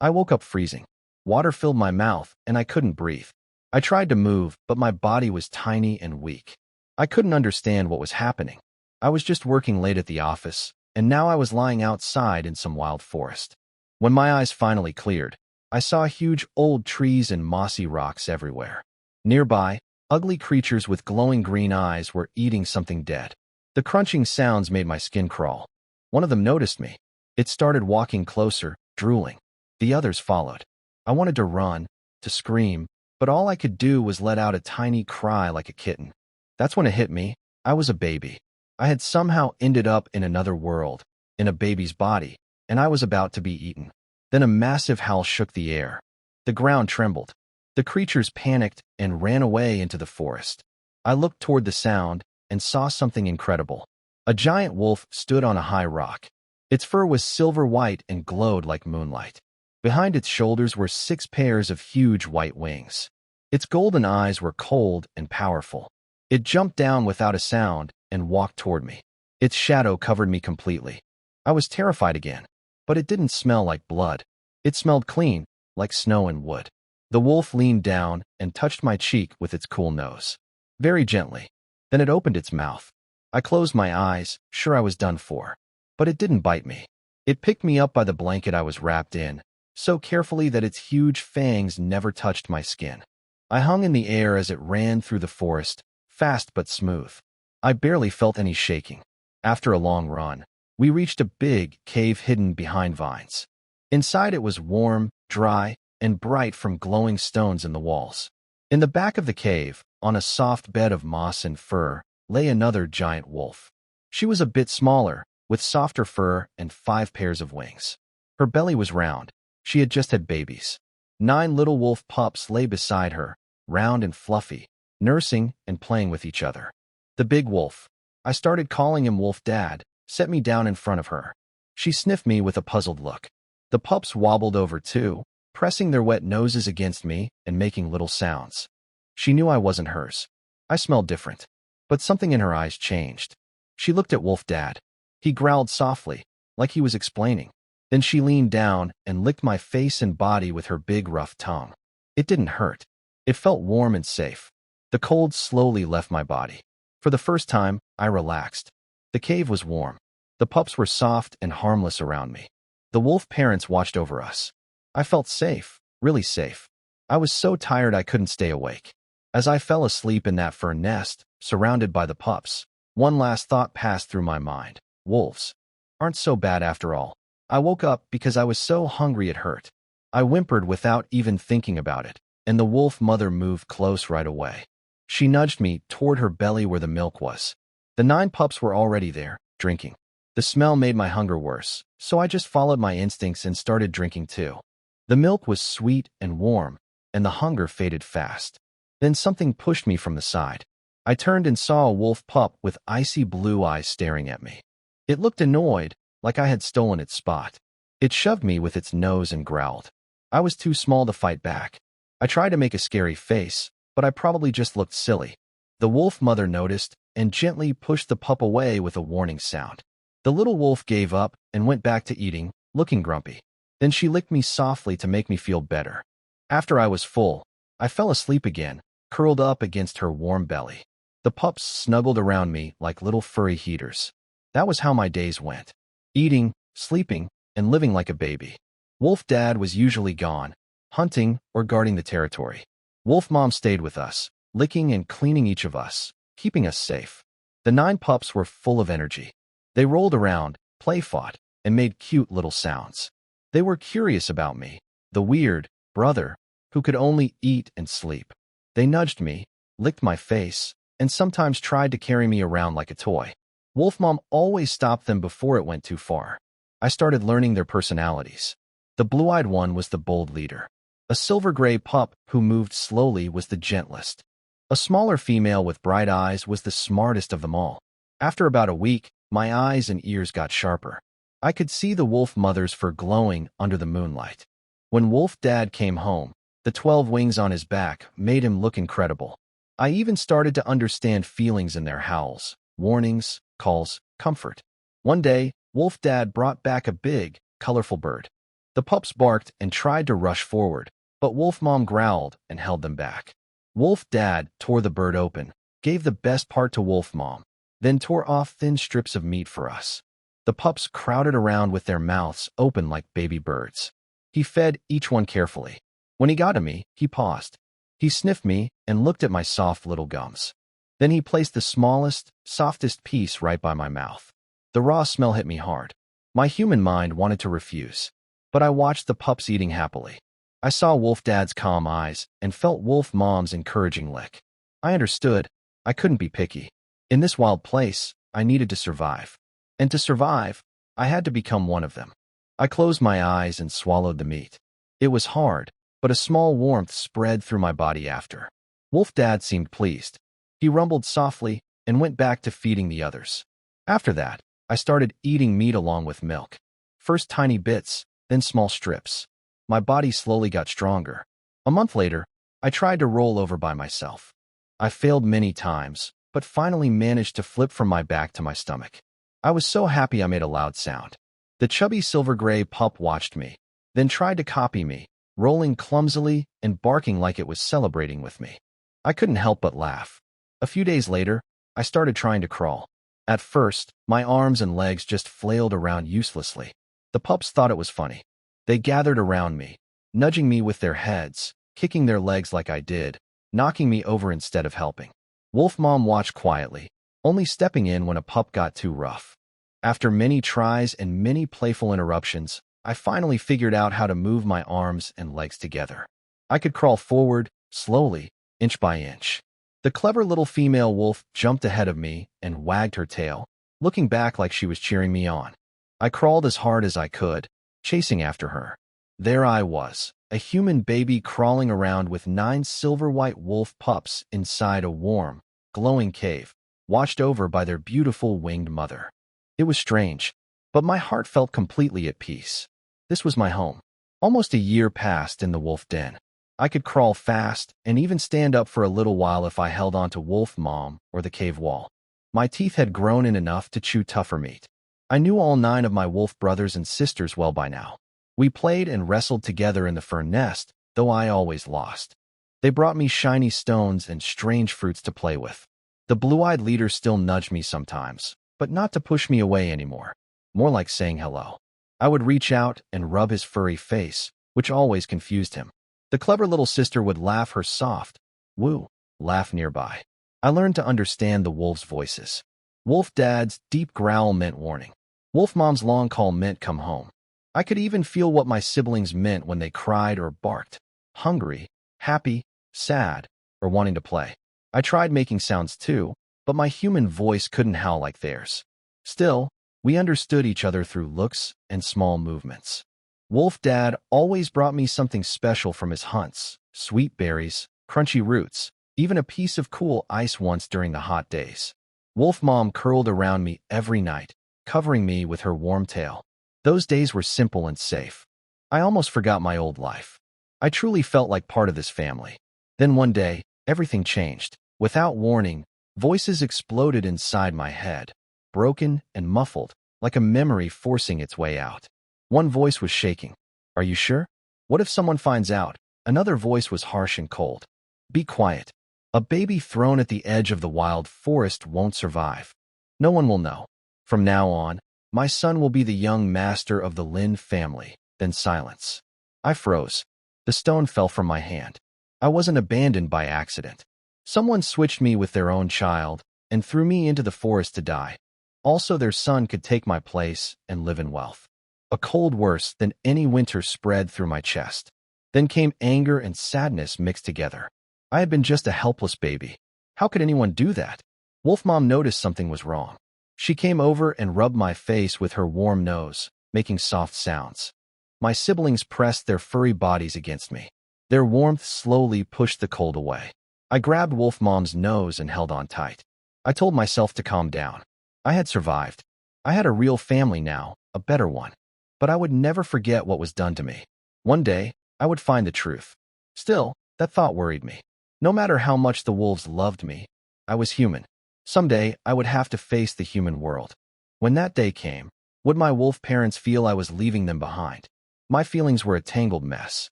I woke up freezing. Water filled my mouth, and I couldn't breathe. I tried to move, but my body was tiny and weak. I couldn't understand what was happening. I was just working late at the office, and now I was lying outside in some wild forest. When my eyes finally cleared, I saw huge old trees and mossy rocks everywhere. Nearby, ugly creatures with glowing green eyes were eating something dead. The crunching sounds made my skin crawl. One of them noticed me. It started walking closer, drooling. The others followed. I wanted to run, to scream, but all I could do was let out a tiny cry like a kitten. That's when it hit me. I was a baby. I had somehow ended up in another world, in a baby's body, and I was about to be eaten. Then a massive howl shook the air. The ground trembled. The creatures panicked and ran away into the forest. I looked toward the sound and saw something incredible. A giant wolf stood on a high rock. Its fur was silver-white and glowed like moonlight. Behind its shoulders were 6 pairs of huge white wings. Its golden eyes were cold and powerful. It jumped down without a sound and walked toward me. Its shadow covered me completely. I was terrified again, but it didn't smell like blood. It smelled clean, like snow and wood. The wolf leaned down and touched my cheek with its cool nose. Very gently. Then it opened its mouth. I closed my eyes, sure I was done for. But it didn't bite me. It picked me up by the blanket I was wrapped in, so carefully that its huge fangs never touched my skin. I hung in the air as it ran through the forest, fast but smooth. I barely felt any shaking. After a long run, we reached a big cave hidden behind vines. Inside it was warm, dry, and bright from glowing stones in the walls. In the back of the cave, on a soft bed of moss and fur, lay another giant wolf. She was a bit smaller, with softer fur and 5 pairs of wings. Her belly was round. She had just had babies. 9 little wolf pups lay beside her, round and fluffy, nursing and playing with each other. The big wolf, I started calling him Wolf Dad, set me down in front of her. She sniffed me with a puzzled look. The pups wobbled over too, pressing their wet noses against me and making little sounds. She knew I wasn't hers. I smelled different. But something in her eyes changed. She looked at Wolf Dad. He growled softly, like he was explaining. Then she leaned down and licked my face and body with her big rough tongue. It didn't hurt. It felt warm and safe. The cold slowly left my body. For the first time, I relaxed. The cave was warm. The pups were soft and harmless around me. The wolf parents watched over us. I felt safe, really safe. I was so tired I couldn't stay awake. As I fell asleep in that fern nest, surrounded by the pups, one last thought passed through my mind. Wolves aren't so bad after all. I woke up because I was so hungry it hurt. I whimpered without even thinking about it, and the wolf mother moved close right away. She nudged me toward her belly where the milk was. The 9 pups were already there, drinking. The smell made my hunger worse, so I just followed my instincts and started drinking too. The milk was sweet and warm, and the hunger faded fast. Then something pushed me from the side. I turned and saw a wolf pup with icy blue eyes staring at me. It looked annoyed, like I had stolen its spot. It shoved me with its nose and growled. I was too small to fight back. I tried to make a scary face, but I probably just looked silly. The wolf mother noticed and gently pushed the pup away with a warning sound. The little wolf gave up and went back to eating, looking grumpy. Then she licked me softly to make me feel better. After I was full, I fell asleep again, curled up against her warm belly. The pups snuggled around me like little furry heaters. That was how my days went. Eating, sleeping, and living like a baby. Wolf Dad was usually gone, hunting or guarding the territory. Wolf Mom stayed with us, licking and cleaning each of us, keeping us safe. The 9 pups were full of energy. They rolled around, play-fought, and made cute little sounds. They were curious about me, the weird brother who could only eat and sleep. They nudged me, licked my face, and sometimes tried to carry me around like a toy. Wolf Mom always stopped them before it went too far. I started learning their personalities. The blue-eyed one was the bold leader. A silver-gray pup who moved slowly was the gentlest. A smaller female with bright eyes was the smartest of them all. After about a week, my eyes and ears got sharper. I could see the wolf mother's fur glowing under the moonlight. When Wolf Dad came home, the 12 wings on his back made him look incredible. I even started to understand feelings in their howls, warnings, calls, comfort. One day, Wolf Dad brought back a big, colorful bird. The pups barked and tried to rush forward, but Wolf Mom growled and held them back. Wolf Dad tore the bird open, gave the best part to Wolf Mom, then tore off thin strips of meat for us. The pups crowded around with their mouths open like baby birds. He fed each one carefully. When he got to me, he paused. He sniffed me and looked at my soft little gums. Then he placed the smallest, softest piece right by my mouth. The raw smell hit me hard. My human mind wanted to refuse, but I watched the pups eating happily. I saw Wolf Dad's calm eyes and felt Wolf Mom's encouraging lick. I understood. I couldn't be picky. In this wild place, I needed to survive. And to survive, I had to become one of them. I closed my eyes and swallowed the meat. It was hard, but a small warmth spread through my body after. Wolf Dad seemed pleased. He rumbled softly and went back to feeding the others. After that, I started eating meat along with milk. First tiny bits, then small strips. My body slowly got stronger. A month later, I tried to roll over by myself. I failed many times, but finally managed to flip from my back to my stomach. I was so happy I made a loud sound. The chubby silver-gray pup watched me, then tried to copy me, rolling clumsily and barking like it was celebrating with me. I couldn't help but laugh. A few days later, I started trying to crawl. At first, my arms and legs just flailed around uselessly. The pups thought it was funny. They gathered around me, nudging me with their heads, kicking their legs like I did, knocking me over instead of helping. Wolf Mom watched quietly, only stepping in when a pup got too rough. After many tries and many playful interruptions, I finally figured out how to move my arms and legs together. I could crawl forward, slowly, inch by inch. The clever little female wolf jumped ahead of me and wagged her tail, looking back like she was cheering me on. I crawled as hard as I could, chasing after her. There I was, a human baby crawling around with 9 silver-white wolf pups inside a warm, glowing cave, watched over by their beautiful winged mother. It was strange, but my heart felt completely at peace. This was my home. Almost a year passed in the wolf den. I could crawl fast and even stand up for a little while if I held on to Wolf Mom or the cave wall. My teeth had grown in enough to chew tougher meat. I knew all 9 of my wolf brothers and sisters well by now. We played and wrestled together in the fern nest, though I always lost. They brought me shiny stones and strange fruits to play with. The blue-eyed leader still nudged me sometimes, but not to push me away anymore. More like saying hello. I would reach out and rub his furry face, which always confused him. The clever little sister would laugh her soft, woo, laugh nearby. I learned to understand the wolves' voices. Wolf Dad's deep growl meant warning. Wolf Mom's long call meant come home. I could even feel what my siblings meant when they cried or barked. Hungry, happy, sad, or wanting to play. I tried making sounds too, but my human voice couldn't howl like theirs. Still, we understood each other through looks and small movements. Wolf Dad always brought me something special from his hunts, sweet berries, crunchy roots, even a piece of cool ice once during the hot days. Wolf Mom curled around me every night, covering me with her warm tail. Those days were simple and safe. I almost forgot my old life. I truly felt like part of this family. Then one day, everything changed. Without warning, voices exploded inside my head, broken and muffled, like a memory forcing its way out. One voice was shaking. Are you sure? What if someone finds out? Another voice was harsh and cold. Be quiet. A baby thrown at the edge of the wild forest won't survive. No one will know. From now on, my son will be the young master of the Lin family. Then silence. I froze. The stone fell from my hand. I wasn't abandoned by accident. Someone switched me with their own child and threw me into the forest to die. Also, their son could take my place and live in wealth. A cold worse than any winter spread through my chest. Then came anger and sadness mixed together. I had been just a helpless baby. How could anyone do that? Wolf Mom noticed something was wrong. She came over and rubbed my face with her warm nose, making soft sounds. My siblings pressed their furry bodies against me. Their warmth slowly pushed the cold away. I grabbed Wolf Mom's nose and held on tight. I told myself to calm down. I had survived. I had a real family now, a better one. But I would never forget what was done to me. One day, I would find the truth. Still, that thought worried me. No matter how much the wolves loved me, I was human. Someday, I would have to face the human world. When that day came, would my wolf parents feel I was leaving them behind? My feelings were a tangled mess.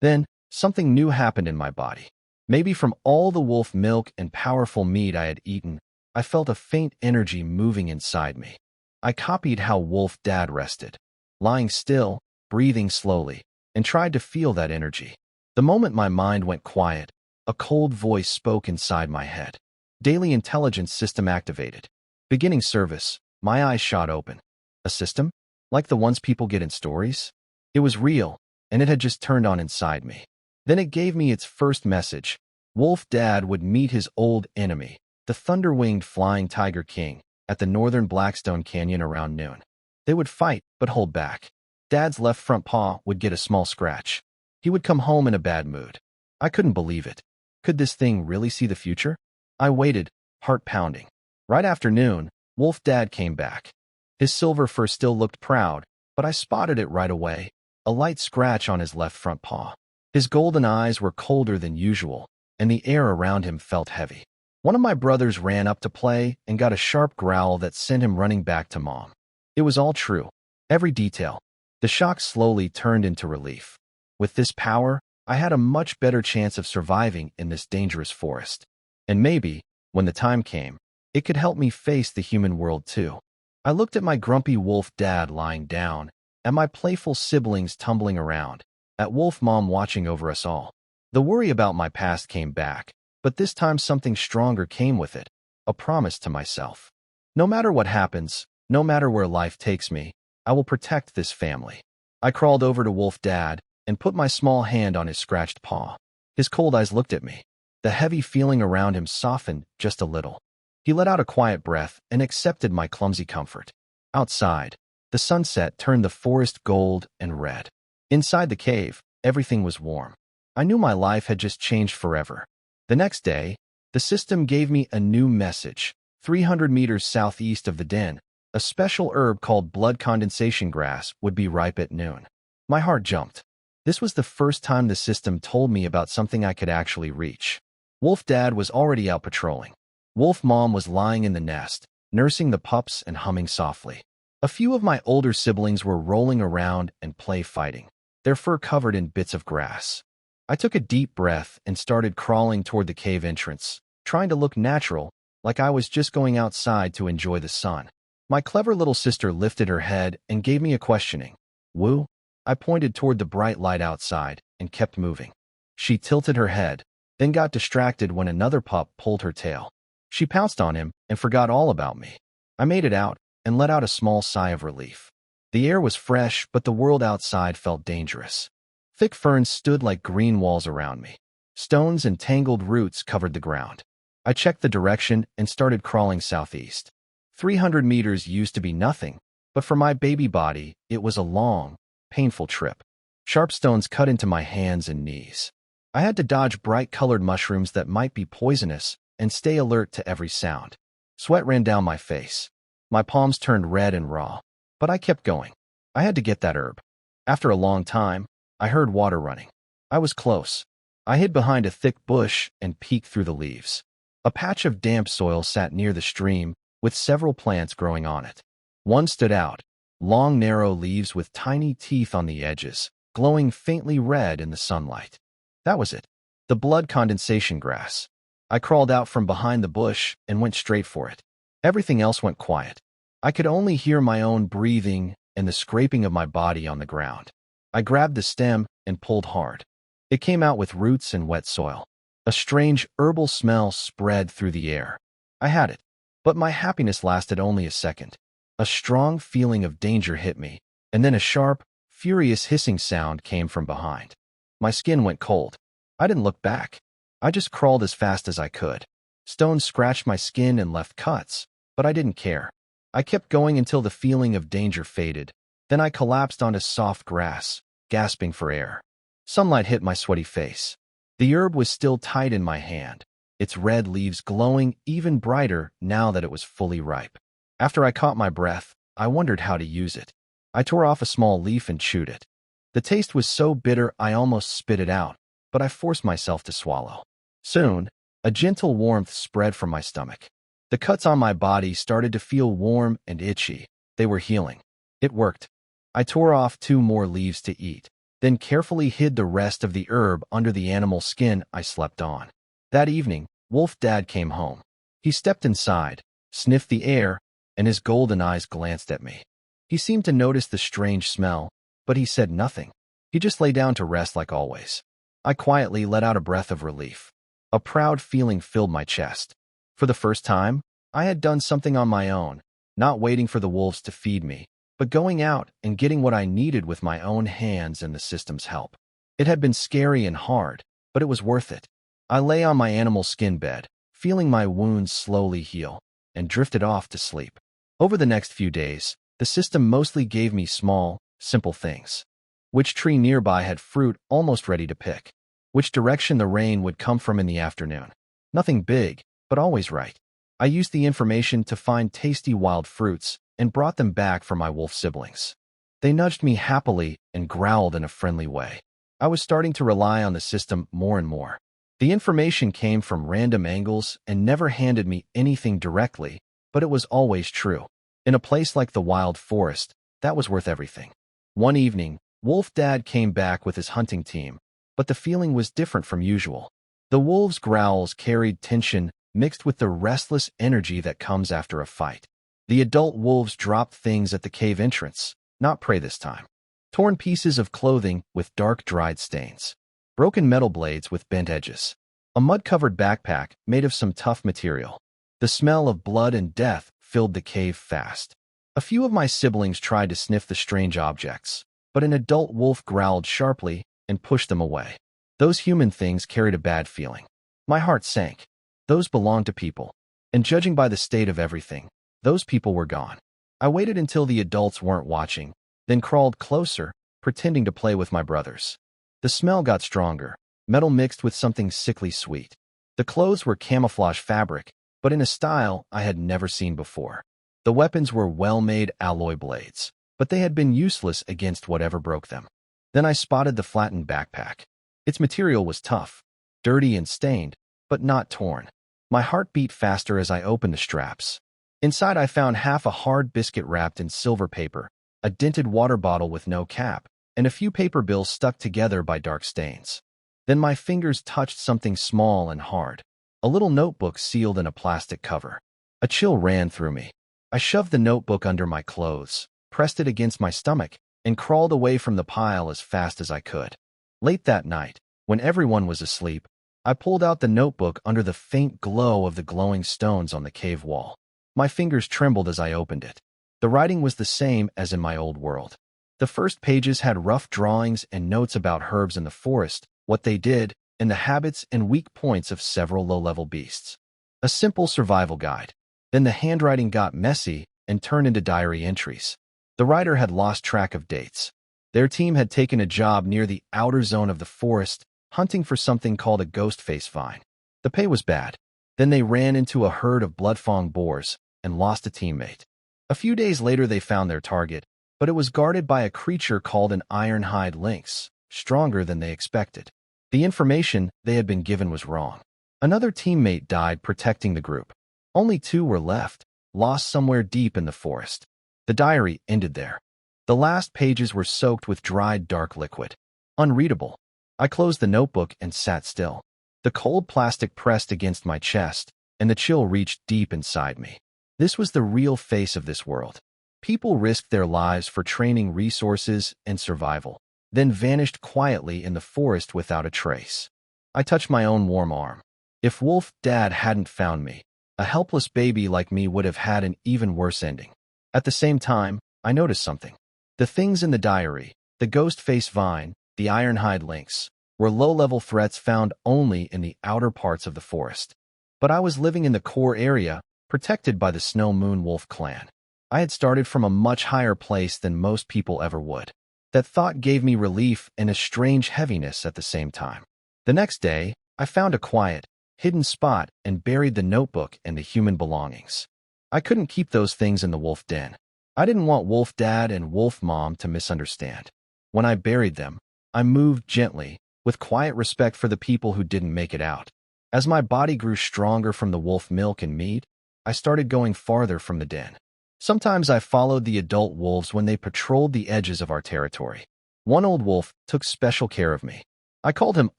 Then, something new happened in my body. Maybe from all the wolf milk and powerful meat I had eaten, I felt a faint energy moving inside me. I copied how Wolf Dad rested, lying still, breathing slowly, and tried to feel that energy. The moment my mind went quiet, a cold voice spoke inside my head. Daily intelligence system activated. Beginning service. My eyes shot open. A system? Like the ones people get in stories? It was real, and it had just turned on inside me. Then it gave me its first message. Wolf Dad would meet his old enemy, the thunder-winged flying tiger king, at the northern Blackstone Canyon around noon. They would fight, but hold back. Dad's left front paw would get a small scratch. He would come home in a bad mood. I couldn't believe it. Could this thing really see the future? I waited, heart pounding. Right after noon, Wolf Dad came back. His silver fur still looked proud, but I spotted it right away, a light scratch on his left front paw. His golden eyes were colder than usual, and the air around him felt heavy. One of my brothers ran up to play and got a sharp growl that sent him running back to Mom. It was all true. Every detail. The shock slowly turned into relief. With this power, I had a much better chance of surviving in this dangerous forest. And maybe, when the time came, it could help me face the human world too. I looked at my grumpy wolf dad lying down, at my playful siblings tumbling around, at Wolf Mom watching over us all. The worry about my past came back, but this time something stronger came with it, a promise to myself. No matter what happens, no matter where life takes me, I will protect this family. I crawled over to Wolf Dad and put my small hand on his scratched paw. His cold eyes looked at me. The heavy feeling around him softened just a little. He let out a quiet breath and accepted my clumsy comfort. Outside, the sunset turned the forest gold and red. Inside the cave, everything was warm. I knew my life had just changed forever. The next day, the system gave me a new message. 300 meters southeast of the den, a special herb called blood condensation grass would be ripe at noon. My heart jumped. This was the first time the system told me about something I could actually reach. Wolf Dad was already out patrolling. Wolf Mom was lying in the nest, nursing the pups and humming softly. A few of my older siblings were rolling around and play fighting, their fur covered in bits of grass. I took a deep breath and started crawling toward the cave entrance, trying to look natural, like I was just going outside to enjoy the sun. My clever little sister lifted her head and gave me a questioning. "Woo?" I pointed toward the bright light outside and kept moving. She tilted her head, then got distracted when another pup pulled her tail. She pounced on him and forgot all about me. I made it out and let out a small sigh of relief. The air was fresh, but the world outside felt dangerous. Thick ferns stood like green walls around me. Stones and tangled roots covered the ground. I checked the direction and started crawling southeast. 300 meters used to be nothing, but for my baby body, it was a long, painful trip. Sharp stones cut into my hands and knees. I had to dodge bright-colored mushrooms that might be poisonous and stay alert to every sound. Sweat ran down my face. My palms turned red and raw, but I kept going. I had to get that herb. After a long time, I heard water running. I was close. I hid behind a thick bush and peeked through the leaves. A patch of damp soil sat near the stream, with several plants growing on it. One stood out, long narrow leaves with tiny teeth on the edges, glowing faintly red in the sunlight. That was it, the blood condensation grass. I crawled out from behind the bush and went straight for it. Everything else went quiet. I could only hear my own breathing and the scraping of my body on the ground. I grabbed the stem and pulled hard. It came out with roots and wet soil. A strange herbal smell spread through the air. I had it, but my happiness lasted only a second. A strong feeling of danger hit me, and then a sharp, furious hissing sound came from behind. My skin went cold. I didn't look back. I just crawled as fast as I could. Stones scratched my skin and left cuts, but I didn't care. I kept going until the feeling of danger faded. Then I collapsed onto soft grass, gasping for air. Sunlight hit my sweaty face. The herb was still tight in my hand, its red leaves glowing even brighter now that it was fully ripe. After I caught my breath, I wondered how to use it. I tore off a small leaf and chewed it. The taste was so bitter I almost spit it out, but I forced myself to swallow. Soon, a gentle warmth spread from my stomach. The cuts on my body started to feel warm and itchy. They were healing. It worked. I tore off 2 more leaves to eat, then carefully hid the rest of the herb under the animal skin I slept on. That evening, Wolf Dad came home. He stepped inside, sniffed the air, and his golden eyes glanced at me. He seemed to notice the strange smell, but he said nothing. He just lay down to rest like always. I quietly let out a breath of relief. A proud feeling filled my chest. For the first time, I had done something on my own, not waiting for the wolves to feed me, but going out and getting what I needed with my own hands and the system's help. It had been scary and hard, but it was worth it. I lay on my animal skin bed, feeling my wounds slowly heal, and drifted off to sleep. Over the next few days, the system mostly gave me small, simple things. Which tree nearby had fruit almost ready to pick? Which direction the rain would come from in the afternoon? Nothing big, but always right. I used the information to find tasty wild fruits and brought them back for my wolf siblings. They nudged me happily and growled in a friendly way. I was starting to rely on the system more and more. The information came from random angles and never handed me anything directly, but it was always true. In a place like the wild forest, that was worth everything. One evening, Wolf Dad came back with his hunting team, but the feeling was different from usual. The wolves' growls carried tension mixed with the restless energy that comes after a fight. The adult wolves dropped things at the cave entrance, not prey this time. Torn pieces of clothing with dark dried stains. Broken metal blades with bent edges. A mud-covered backpack made of some tough material. The smell of blood and death filled the cave fast. A few of my siblings tried to sniff the strange objects, but an adult wolf growled sharply and pushed them away. Those human things carried a bad feeling. My heart sank. Those belonged to people, and judging by the state of everything, those people were gone. I waited until the adults weren't watching, then crawled closer, pretending to play with my brothers. The smell got stronger, metal mixed with something sickly sweet. The clothes were camouflage fabric, but in a style I had never seen before. The weapons were well-made alloy blades, but they had been useless against whatever broke them. Then I spotted the flattened backpack. Its material was tough, dirty and stained, but not torn. My heart beat faster as I opened the straps. Inside I found half a hard biscuit wrapped in silver paper, a dented water bottle with no cap, and a few paper bills stuck together by dark stains. Then my fingers touched something small and hard, a little notebook sealed in a plastic cover. A chill ran through me. I shoved the notebook under my clothes, pressed it against my stomach, and crawled away from the pile as fast as I could. Late that night, when everyone was asleep, I pulled out the notebook under the faint glow of the glowing stones on the cave wall. My fingers trembled as I opened it. The writing was the same as in my old world. The first pages had rough drawings and notes about herbs in the forest, what they did, and the habits and weak points of several low-level beasts. A simple survival guide. Then the handwriting got messy and turned into diary entries. The writer had lost track of dates. Their team had taken a job near the outer zone of the forest, hunting for something called a ghost-face vine. The pay was bad. Then they ran into a herd of blood-fang boars and lost a teammate. A few days later they found their target, but it was guarded by a creature called an ironhide lynx, stronger than they expected. The information they had been given was wrong. Another teammate died protecting the group. Only 2 were left, lost somewhere deep in the forest. The diary ended there. The last pages were soaked with dried dark liquid. Unreadable. I closed the notebook and sat still. The cold plastic pressed against my chest, and the chill reached deep inside me. This was the real face of this world. People risked their lives for training, resources, and survival, then vanished quietly in the forest without a trace. I touched my own warm arm. If Wolf Dad hadn't found me, a helpless baby like me would have had an even worse ending. At the same time, I noticed something. The things in the diary, the ghost-face vine, the ironhide lynx, were low-level threats found only in the outer parts of the forest. But I was living in the core area, protected by the Snow Moon Wolf clan. I had started from a much higher place than most people ever would. That thought gave me relief and a strange heaviness at the same time. The next day, I found a quiet, hidden spot and buried the notebook and the human belongings. I couldn't keep those things in the wolf den. I didn't want Wolf Dad and Wolf Mom to misunderstand. When I buried them, I moved gently, with quiet respect for the people who didn't make it out. As my body grew stronger from the wolf milk and meat, I started going farther from the den. Sometimes I followed the adult wolves when they patrolled the edges of our territory. One old wolf took special care of me. I called him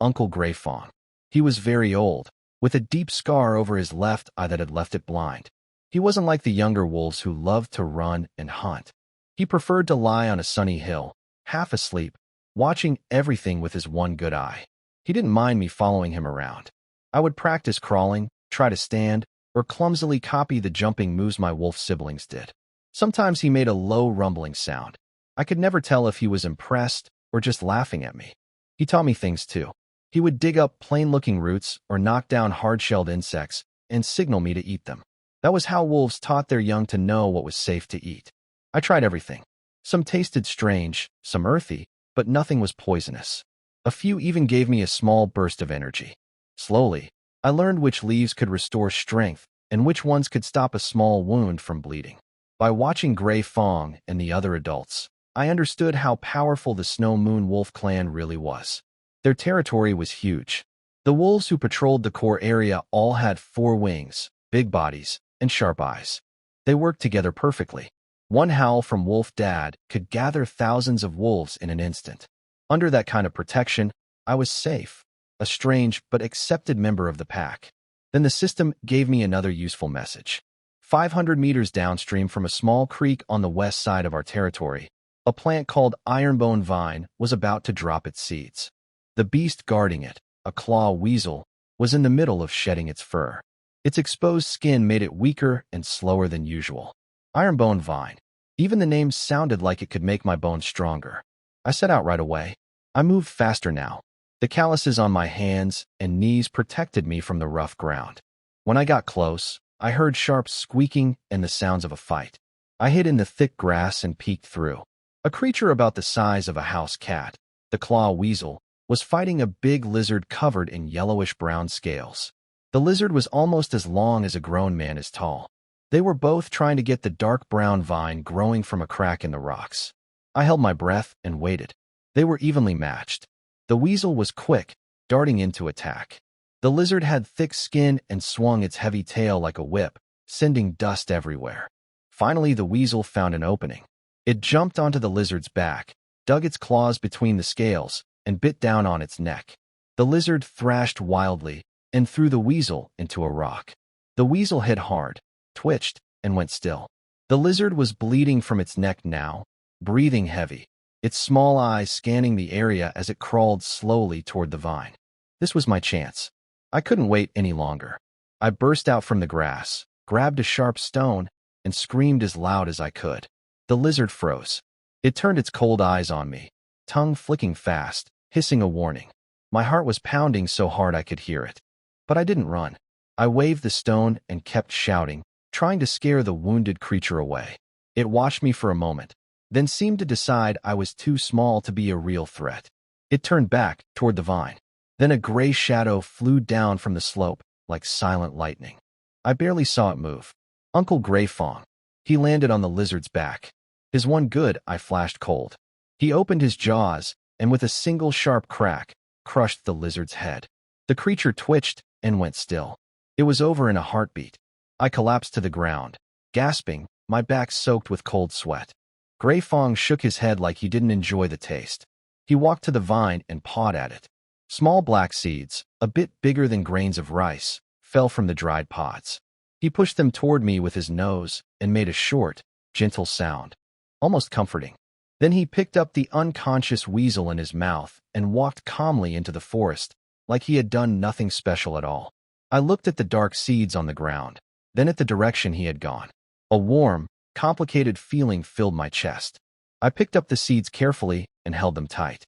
Uncle Gray Fawn. He was very old, with a deep scar over his left eye that had left it blind. He wasn't like the younger wolves who loved to run and hunt. He preferred to lie on a sunny hill, half asleep, watching everything with his one good eye. He didn't mind me following him around. I would practice crawling, try to stand, or clumsily copy the jumping moves my wolf siblings did. Sometimes he made a low rumbling sound. I could never tell if he was impressed or just laughing at me. He taught me things too. He would dig up plain-looking roots or knock down hard-shelled insects and signal me to eat them. That was how wolves taught their young to know what was safe to eat. I tried everything. Some tasted strange, some earthy, but nothing was poisonous. A few even gave me a small burst of energy. Slowly, I learned which leaves could restore strength and which ones could stop a small wound from bleeding. By watching Gray Fong and the other adults, I understood how powerful the Snow Moon Wolf clan really was. Their territory was huge. The wolves who patrolled the core area all had 4 wings, big bodies, and sharp eyes. They worked together perfectly. One howl from Wolf Dad could gather thousands of wolves in an instant. Under that kind of protection, I was safe, a strange but accepted member of the pack. Then the system gave me another useful message. 500 meters downstream from a small creek on the west side of our territory, a plant called ironbone vine was about to drop its seeds. The beast guarding it, a claw weasel, was in the middle of shedding its fur. Its exposed skin made it weaker and slower than usual. Ironbone vine. Even the name sounded like it could make my bones stronger. I set out right away. I moved faster now. The calluses on my hands and knees protected me from the rough ground. When I got close, I heard sharp squeaking and the sounds of a fight. I hid in the thick grass and peeked through. A creature about the size of a house cat, the claw weasel, was fighting a big lizard covered in yellowish-brown scales. The lizard was almost as long as a grown man is tall. They were both trying to get the dark brown vine growing from a crack in the rocks. I held my breath and waited. They were evenly matched. The weasel was quick, darting in to attack. The lizard had thick skin and swung its heavy tail like a whip, sending dust everywhere. Finally, the weasel found an opening. It jumped onto the lizard's back, dug its claws between the scales, and bit down on its neck. The lizard thrashed wildly and threw the weasel into a rock. The weasel hit hard, twitched, and went still. The lizard was bleeding from its neck now, breathing heavy, its small eyes scanning the area as it crawled slowly toward the vine. This was my chance. I couldn't wait any longer. I burst out from the grass, grabbed a sharp stone, and screamed as loud as I could. The lizard froze. It turned its cold eyes on me, tongue flicking fast, hissing a warning. My heart was pounding so hard I could hear it. But I didn't run. I waved the stone and kept shouting, trying to scare the wounded creature away. It watched me for a moment, then seemed to decide I was too small to be a real threat. It turned back toward the vine. Then a gray shadow flew down from the slope like silent lightning. I barely saw it move. Uncle Gray Fong. He landed on the lizard's back. His one good eye flashed cold. He opened his jaws and with a single sharp crack, crushed the lizard's head. The creature twitched and went still. It was over in a heartbeat. I collapsed to the ground, gasping, my back soaked with cold sweat. Gray Fong shook his head like he didn't enjoy the taste. He walked to the vine and pawed at it. Small black seeds, a bit bigger than grains of rice, fell from the dried pods. He pushed them toward me with his nose and made a short, gentle sound, almost comforting. Then he picked up the unconscious weasel in his mouth and walked calmly into the forest, like he had done nothing special at all. I looked at the dark seeds on the ground, then at the direction he had gone. A warm, complicated feeling filled my chest. I picked up the seeds carefully and held them tight.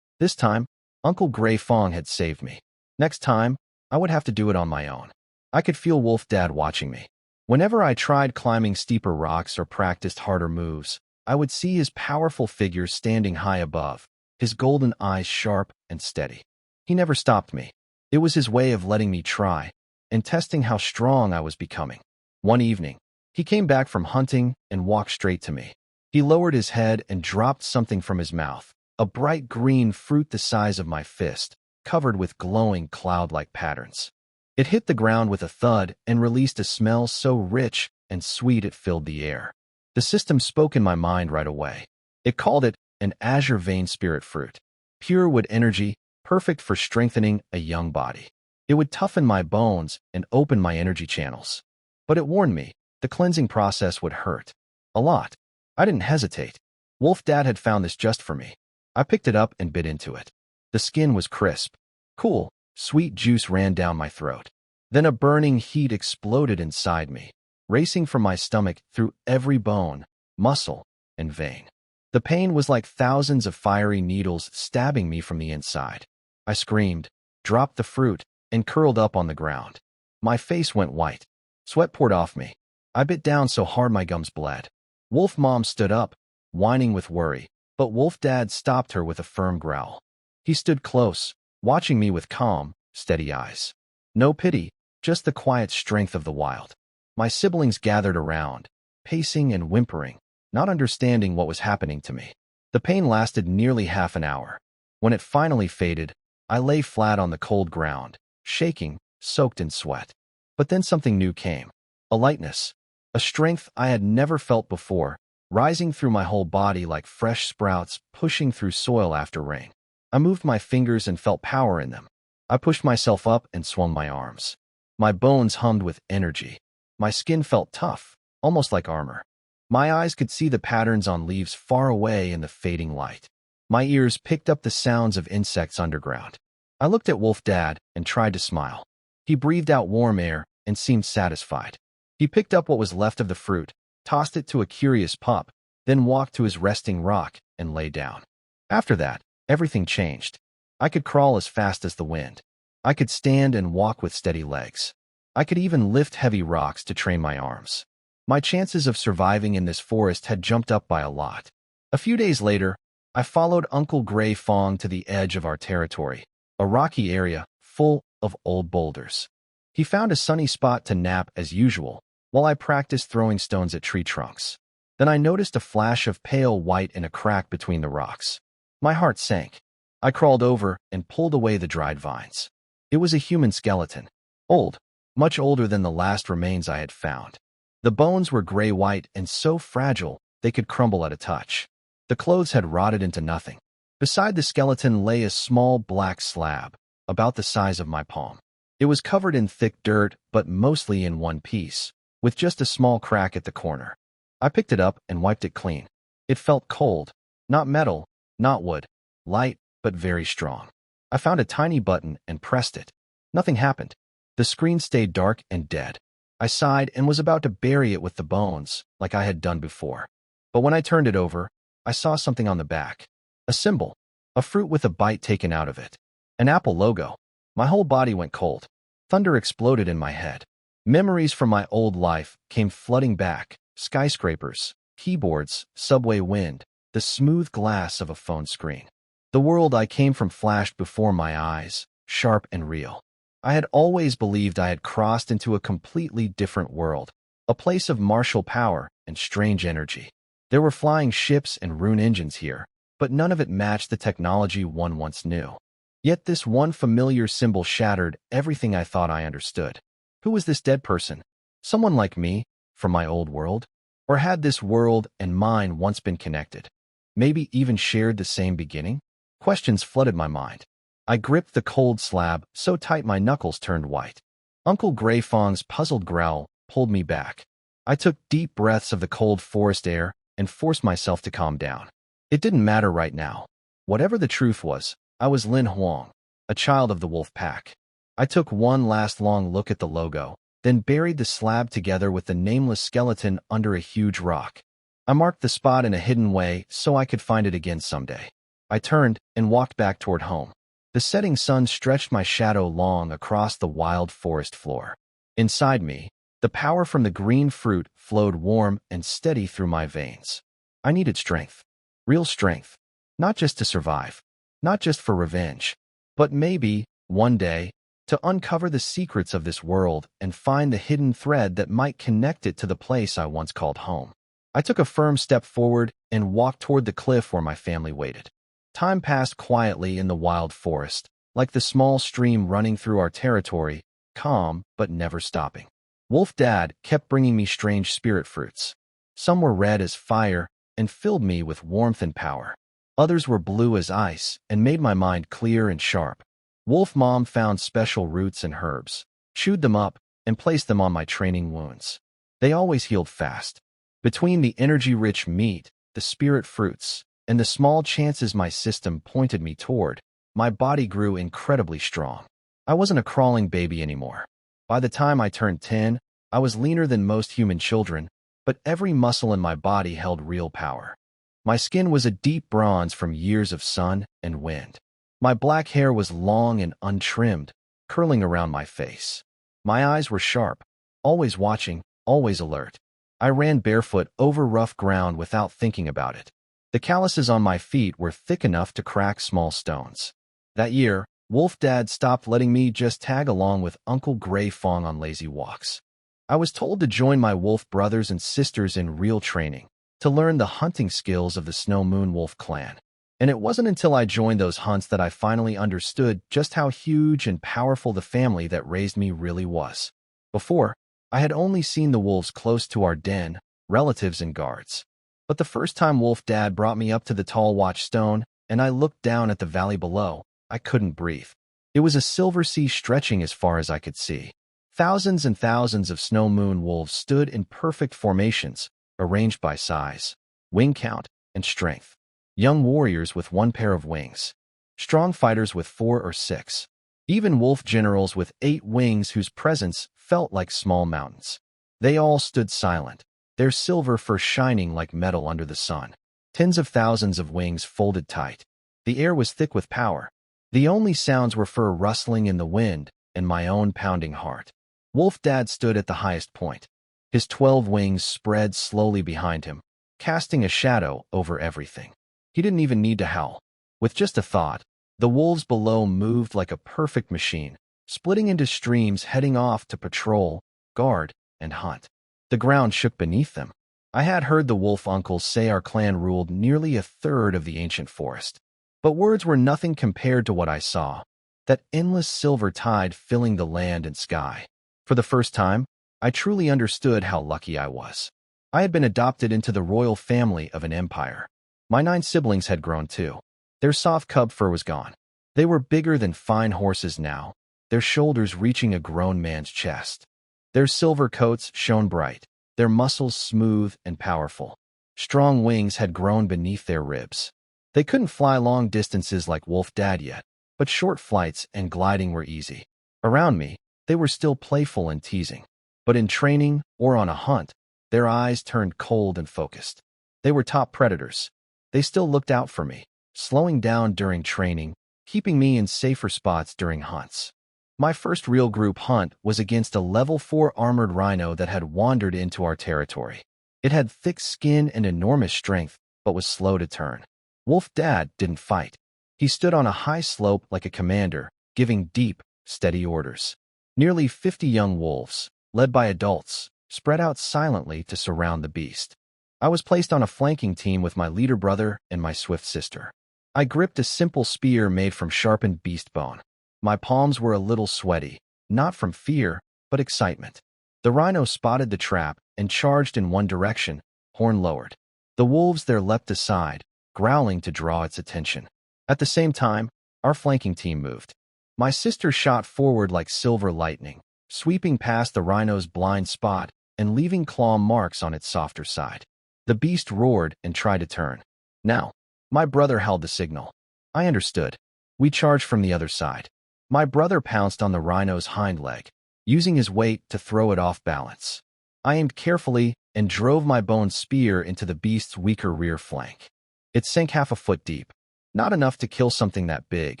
This time, Uncle Gray Fong had saved me. Next time, I would have to do it on my own. I could feel Wolf Dad watching me. Whenever I tried climbing steeper rocks or practiced harder moves, I would see his powerful figure standing high above, his golden eyes sharp and steady. He never stopped me. It was his way of letting me try and testing how strong I was becoming. One evening, he came back from hunting and walked straight to me. He lowered his head and dropped something from his mouth, a bright green fruit the size of my fist, covered with glowing cloud-like patterns. It hit the ground with a thud and released a smell so rich and sweet it filled the air. The system spoke in my mind right away. It called it an azure vein spirit fruit. Pure wood energy, perfect for strengthening a young body. It would toughen my bones and open my energy channels. But it warned me, the cleansing process would hurt. A lot. I didn't hesitate. Wolf Dad had found this just for me. I picked it up and bit into it. The skin was crisp. Cool, sweet juice ran down my throat. Then a burning heat exploded inside me, racing from my stomach through every bone, muscle, and vein. The pain was like thousands of fiery needles stabbing me from the inside. I screamed, dropped the fruit, and curled up on the ground. My face went white. Sweat poured off me. I bit down so hard my gums bled. Wolf Mom stood up, whining with worry, but Wolf Dad stopped her with a firm growl. He stood close, watching me with calm, steady eyes. No pity, just the quiet strength of the wild. My siblings gathered around, pacing and whimpering, not understanding what was happening to me. The pain lasted nearly half an hour. When it finally faded, I lay flat on the cold ground, shaking, soaked in sweat. But then something new came. A lightness, a strength I had never felt before, rising through my whole body like fresh sprouts pushing through soil after rain. I moved my fingers and felt power in them. I pushed myself up and swung my arms. My bones hummed with energy. My skin felt tough, almost like armor. My eyes could see the patterns on leaves far away in the fading light. My ears picked up the sounds of insects underground. I looked at Wolf Dad and tried to smile. He breathed out warm air and seemed satisfied. He picked up what was left of the fruit, tossed it to a curious pup, then walked to his resting rock and lay down. After that, everything changed. I could crawl as fast as the wind. I could stand and walk with steady legs. I could even lift heavy rocks to train my arms. My chances of surviving in this forest had jumped up by a lot. A few days later, I followed Uncle Gray Fong to the edge of our territory, a rocky area full of old boulders. He found a sunny spot to nap as usual, while I practiced throwing stones at tree trunks. Then I noticed a flash of pale white in a crack between the rocks. My heart sank. I crawled over and pulled away the dried vines. It was a human skeleton, old, much older than the last remains I had found. The bones were gray-white and so fragile they could crumble at a touch. The clothes had rotted into nothing. Beside the skeleton lay a small black slab, about the size of my palm. It was covered in thick dirt, but mostly in one piece, with just a small crack at the corner. I picked it up and wiped it clean. It felt cold, not metal, not wood, light, but very strong. I found a tiny button and pressed it. Nothing happened. The screen stayed dark and dead. I sighed and was about to bury it with the bones, like I had done before. But when I turned it over, I saw something on the back. A symbol, a fruit with a bite taken out of it. An Apple logo. My whole body went cold. Thunder exploded in my head. Memories from my old life came flooding back. Skyscrapers, keyboards, subway wind, the smooth glass of a phone screen. The world I came from flashed before my eyes, sharp and real. I had always believed I had crossed into a completely different world, a place of martial power and strange energy. There were flying ships and rune engines here, but none of it matched the technology one once knew. Yet this one familiar symbol shattered everything I thought I understood. Who was this dead person? Someone like me, from my old world? Or had this world and mine once been connected? Maybe even shared the same beginning? Questions flooded my mind. I gripped the cold slab so tight my knuckles turned white. Uncle Gray Fong's puzzled growl pulled me back. I took deep breaths of the cold forest air and forced myself to calm down. It didn't matter right now. Whatever the truth was, I was Lin Huang, a child of the wolf pack. I took one last long look at the logo, then buried the slab together with the nameless skeleton under a huge rock. I marked the spot in a hidden way so I could find it again someday. I turned and walked back toward home. The setting sun stretched my shadow long across the wild forest floor. Inside me, the power from the green fruit flowed warm and steady through my veins. I needed strength. Real strength. Not just to survive. Not just for revenge. But maybe, one day, to uncover the secrets of this world and find the hidden thread that might connect it to the place I once called home. I took a firm step forward and walked toward the cliff where my family waited. Time passed quietly in the wild forest, like the small stream running through our territory, calm but never stopping. Wolf Dad kept bringing me strange spirit fruits. Some were red as fire and filled me with warmth and power. Others were blue as ice and made my mind clear and sharp. Wolf Mom found special roots and herbs, chewed them up, and placed them on my training wounds. They always healed fast. Between the energy-rich meat, the spirit fruits, and the small chances my system pointed me toward, my body grew incredibly strong. I wasn't a crawling baby anymore. By the time I turned 10, I was leaner than most human children, but every muscle in my body held real power. My skin was a deep bronze from years of sun and wind. My black hair was long and untrimmed, curling around my face. My eyes were sharp, always watching, always alert. I ran barefoot over rough ground without thinking about it. The calluses on my feet were thick enough to crack small stones. That year, Wolf Dad stopped letting me just tag along with Uncle Gray Fong on lazy walks. I was told to join my wolf brothers and sisters in real training, to learn the hunting skills of the Snow Moon Wolf clan. And it wasn't until I joined those hunts that I finally understood just how huge and powerful the family that raised me really was. Before, I had only seen the wolves close to our den, relatives and guards. But the first time Wolf Dad brought me up to the tall watchstone, and I looked down at the valley below, I couldn't breathe. It was a silver sea stretching as far as I could see. Thousands and thousands of Snow Moon wolves stood in perfect formations, arranged by size, wing count, and strength. Young warriors with 1 pair of wings, strong fighters with 4 or 6, even wolf generals with 8 wings whose presence felt like small mountains. They all stood silent, their silver fur shining like metal under the sun. Tens of thousands of wings folded tight. The air was thick with power. The only sounds were fur rustling in the wind and my own pounding heart. Wolf Dad stood at the highest point. His 12 wings spread slowly behind him, casting a shadow over everything. He didn't even need to howl. With just a thought, the wolves below moved like a perfect machine, splitting into streams heading off to patrol, guard, and hunt. The ground shook beneath them. I had heard the wolf uncles say our clan ruled nearly a third of the ancient forest. But words were nothing compared to what I saw, that endless silver tide filling the land and sky. For the first time, I truly understood how lucky I was. I had been adopted into the royal family of an empire. My 9 siblings had grown too. Their soft cub fur was gone. They were bigger than fine horses now, their shoulders reaching a grown man's chest. Their silver coats shone bright, their muscles smooth and powerful. Strong wings had grown beneath their ribs. They couldn't fly long distances like Wolf Dad yet, but short flights and gliding were easy. Around me, they were still playful and teasing. But in training or on a hunt, their eyes turned cold and focused. They were top predators. They still looked out for me, slowing down during training, keeping me in safer spots during hunts. My first real group hunt was against a level 4 armored rhino that had wandered into our territory. It had thick skin and enormous strength, but was slow to turn. Wolf Dad didn't fight. He stood on a high slope like a commander, giving deep, steady orders. Nearly 50 young wolves, led by adults, spread out silently to surround the beast. I was placed on a flanking team with my leader brother and my swift sister. I gripped a simple spear made from sharpened beast bone. My palms were a little sweaty, not from fear, but excitement. The rhino spotted the trap and charged in one direction, horn lowered. The wolves there leapt aside, growling to draw its attention. At the same time, our flanking team moved. My sister shot forward like silver lightning, sweeping past the rhino's blind spot and leaving claw marks on its softer side. The beast roared and tried to turn. Now, my brother held the signal. I understood. We charged from the other side. My brother pounced on the rhino's hind leg, using his weight to throw it off balance. I aimed carefully and drove my bone spear into the beast's weaker rear flank. It sank half a foot deep. Not enough to kill something that big,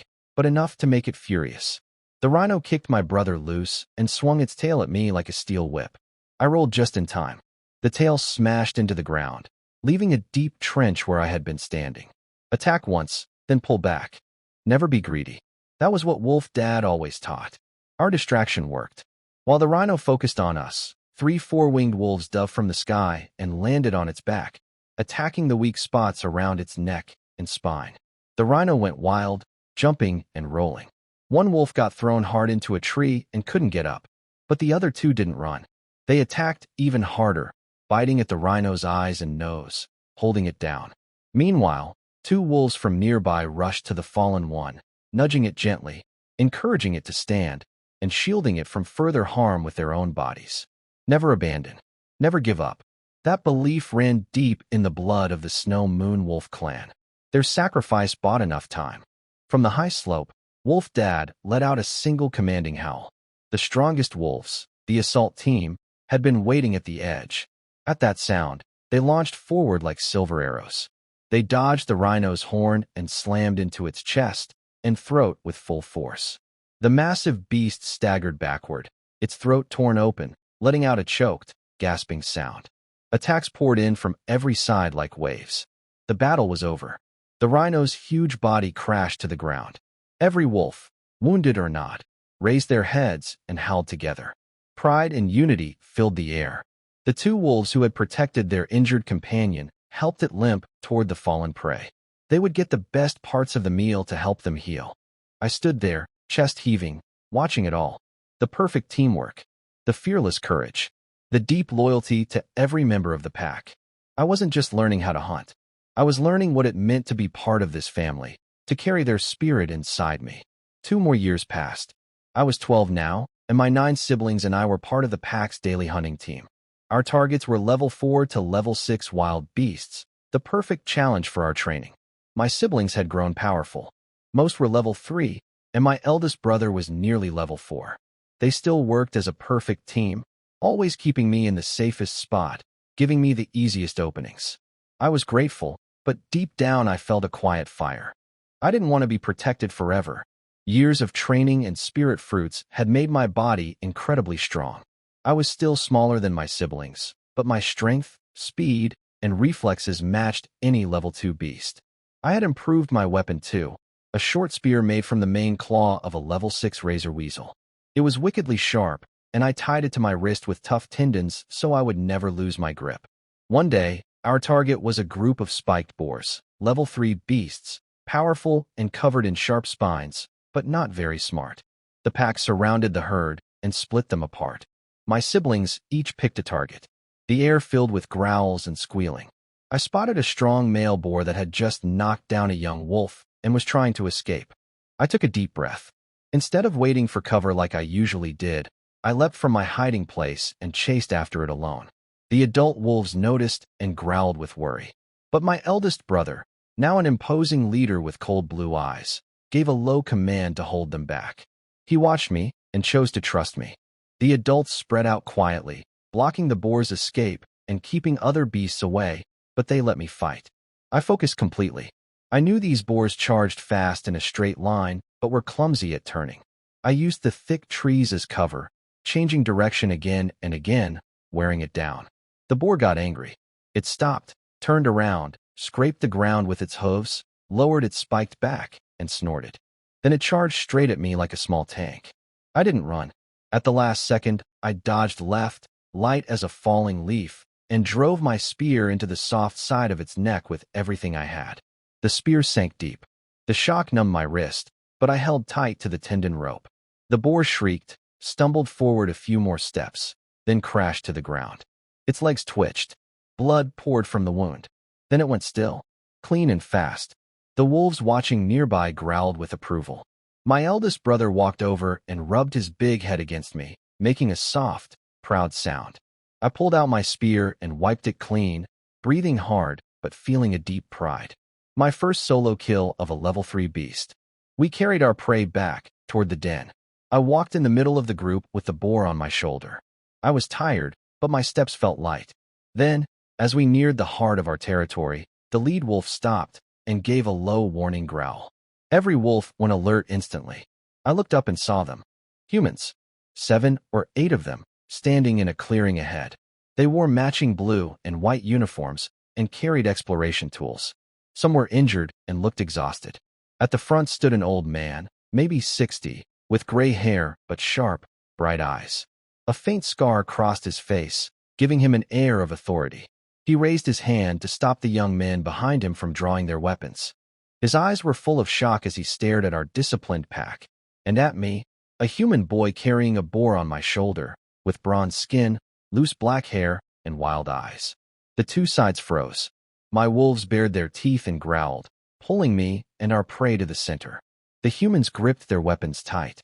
but enough to make it furious. The rhino kicked my brother loose and swung its tail at me like a steel whip. I rolled just in time. The tail smashed into the ground, leaving a deep trench where I had been standing. Attack once, then pull back. Never be greedy. That was what Wolf Dad always taught. Our distraction worked. While the rhino focused on us, 3 four-winged wolves dove from the sky and landed on its back, attacking the weak spots around its neck and spine. The rhino went wild, jumping and rolling. One wolf got thrown hard into a tree and couldn't get up, but the other 2 didn't run. They attacked even harder, biting at the rhino's eyes and nose, holding it down. Meanwhile, two wolves from nearby rushed to the fallen one, nudging it gently, encouraging it to stand, and shielding it from further harm with their own bodies. Never abandon. Never give up. That belief ran deep in the blood of the Snow Moon Wolf clan. Their sacrifice bought enough time. From the high slope, Wolf Dad let out a single commanding howl. The strongest wolves, the assault team, had been waiting at the edge. At that sound, they launched forward like silver arrows. They dodged the rhino's horn and slammed into its chest and throat with full force. The massive beast staggered backward, its throat torn open, letting out a choked, gasping sound. Attacks poured in from every side like waves. The battle was over. The rhino's huge body crashed to the ground. Every wolf, wounded or not, raised their heads and howled together. Pride and unity filled the air. The two wolves who had protected their injured companion helped it limp toward the fallen prey. They would get the best parts of the meal to help them heal. I stood there, chest heaving, watching it all. The perfect teamwork. The fearless courage. The deep loyalty to every member of the pack. I wasn't just learning how to hunt. I was learning what it meant to be part of this family, to carry their spirit inside me. 2 more years passed. I was 12 now, and my 9 siblings and I were part of the pack's daily hunting team. Our targets were level 4 to level 6 wild beasts, the perfect challenge for our training. My siblings had grown powerful. Most were level 3, and my eldest brother was nearly level 4. They still worked as a perfect team, always keeping me in the safest spot, giving me the easiest openings. I was grateful, but deep down I felt a quiet fire. I didn't want to be protected forever. Years of training and spirit fruits had made my body incredibly strong. I was still smaller than my siblings, but my strength, speed, and reflexes matched any level 2 beast. I had improved my weapon too, a short spear made from the main claw of a level 6 razor weasel. It was wickedly sharp, and I tied it to my wrist with tough tendons so I would never lose my grip. One day, our target was a group of spiked boars, level 3 beasts, powerful and covered in sharp spines, but not very smart. The pack surrounded the herd and split them apart. My siblings each picked a target. The air filled with growls and squealing. I spotted a strong male boar that had just knocked down a young wolf and was trying to escape. I took a deep breath. Instead of waiting for cover like I usually did, I leapt from my hiding place and chased after it alone. The adult wolves noticed and growled with worry. But my eldest brother, now an imposing leader with cold blue eyes, gave a low command to hold them back. He watched me and chose to trust me. The adults spread out quietly, blocking the boar's escape and keeping other beasts away, but they let me fight. I focused completely. I knew these boars charged fast in a straight line, but were clumsy at turning. I used the thick trees as cover, changing direction again and again, wearing it down. The boar got angry. It stopped, turned around, scraped the ground with its hooves, lowered its spiked back, and snorted. Then it charged straight at me like a small tank. I didn't run. At the last second, I dodged left, light as a falling leaf, and drove my spear into the soft side of its neck with everything I had. The spear sank deep. The shock numbed my wrist, but I held tight to the tendon rope. The boar shrieked, stumbled forward a few more steps, then crashed to the ground. Its legs twitched. Blood poured from the wound. Then it went still, clean and fast. The wolves watching nearby growled with approval. My eldest brother walked over and rubbed his big head against me, making a soft, proud sound. I pulled out my spear and wiped it clean, breathing hard but feeling a deep pride. My first solo kill of a level 3 beast. We carried our prey back toward the den. I walked in the middle of the group with the boar on my shoulder. I was tired, but my steps felt light. Then, as we neared the heart of our territory, the lead wolf stopped and gave a low warning growl. Every wolf went alert instantly. I looked up and saw them. Humans. 7 or 8 of them, standing in a clearing ahead. They wore matching blue and white uniforms and carried exploration tools. Some were injured and looked exhausted. At the front stood an old man, maybe 60, with gray hair but sharp, bright eyes. A faint scar crossed his face, giving him an air of authority. He raised his hand to stop the young men behind him from drawing their weapons. His eyes were full of shock as he stared at our disciplined pack, and at me, a human boy carrying a boar on my shoulder, with bronze skin, loose black hair, and and wild eyes. The two sides froze. My wolves bared their teeth and growled, pulling me and our prey to the center. The humans gripped their weapons tight.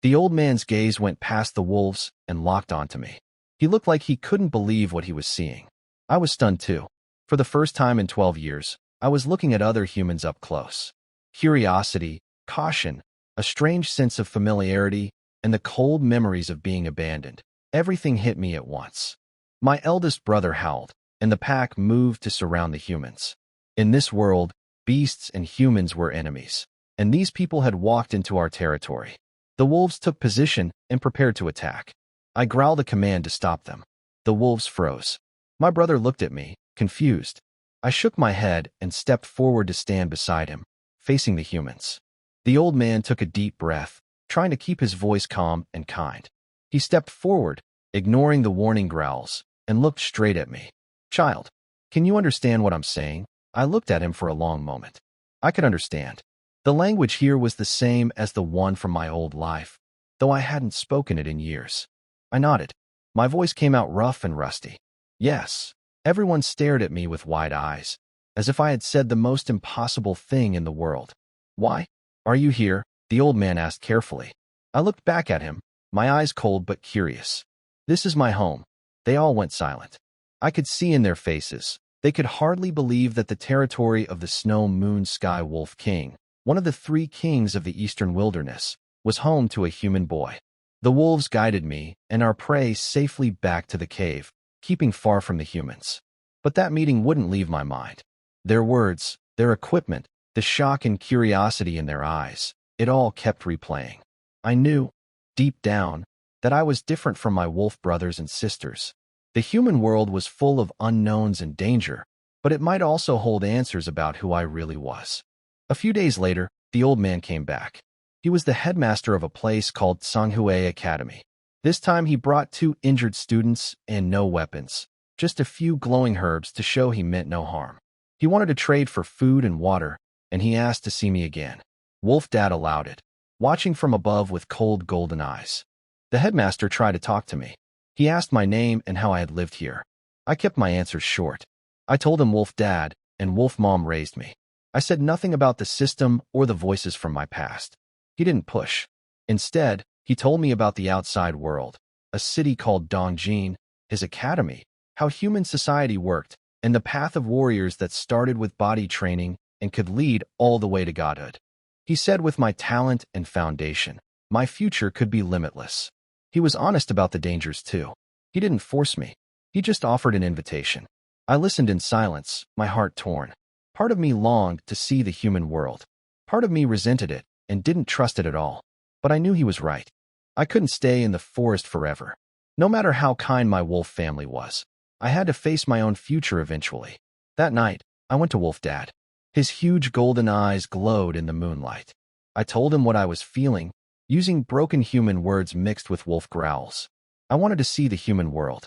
The old man's gaze went past the wolves and locked onto me. He looked like he couldn't believe what he was seeing. I was stunned too. For the first time in 12 years, I was looking at other humans up close. Curiosity, caution, a strange sense of familiarity, and the cold memories of being abandoned. Everything hit me at once. My eldest brother howled, and the pack moved to surround the humans. In this world, beasts and humans were enemies, and these people had walked into our territory. The wolves took position and prepared to attack. I growled a command to stop them. The wolves froze. My brother looked at me, confused. I shook my head and stepped forward to stand beside him, facing the humans. The old man took a deep breath, trying to keep his voice calm and kind. He stepped forward, ignoring the warning growls, and looked straight at me. "Child, can you understand what I'm saying?" I looked at him for a long moment. I could understand. The language here was the same as the one from my old life, though I hadn't spoken it in years. I nodded. My voice came out rough and rusty. Yes. Everyone stared at me with wide eyes, as if I had said the most impossible thing in the world. "Why are you here?" the old man asked carefully. I looked back at him, my eyes cold but curious. "This is my home." They all went silent. I could see in their faces. They could hardly believe that the territory of the Snow Moon Sky Wolf King, one of the 3 kings of the eastern wilderness, was home to a human boy. The wolves guided me and our prey safely back to the cave, keeping far from the humans. But that meeting wouldn't leave my mind. Their words, their equipment, the shock and curiosity in their eyes, it all kept replaying. I knew, deep down, that I was different from my wolf brothers and sisters. The human world was full of unknowns and danger, but it might also hold answers about who I really was. A few days later, the old man came back. He was the headmaster of a place called Sanghue Academy. This time he brought 2 injured students and no weapons, just a few glowing herbs to show he meant no harm. He wanted to trade for food and water, and he asked to see me again. Wolf Dad allowed it, watching from above with cold golden eyes. The headmaster tried to talk to me. He asked my name and how I had lived here. I kept my answers short. I told him Wolf Dad and Wolf Mom raised me. I said nothing about the system or the voices from my past. He didn't push. Instead, he told me about the outside world, a city called Dongjin, his academy, how human society worked, and the path of warriors that started with body training and could lead all the way to godhood. He said with my talent and foundation, my future could be limitless. He was honest about the dangers too. He didn't force me. He just offered an invitation. I listened in silence, my heart torn. Part of me longed to see the human world. Part of me resented it and didn't trust it at all. But I knew he was right. I couldn't stay in the forest forever. No matter how kind my wolf family was, I had to face my own future eventually. That night, I went to Wolf Dad. His huge golden eyes glowed in the moonlight. I told him what I was feeling, using broken human words mixed with wolf growls. I wanted to see the human world.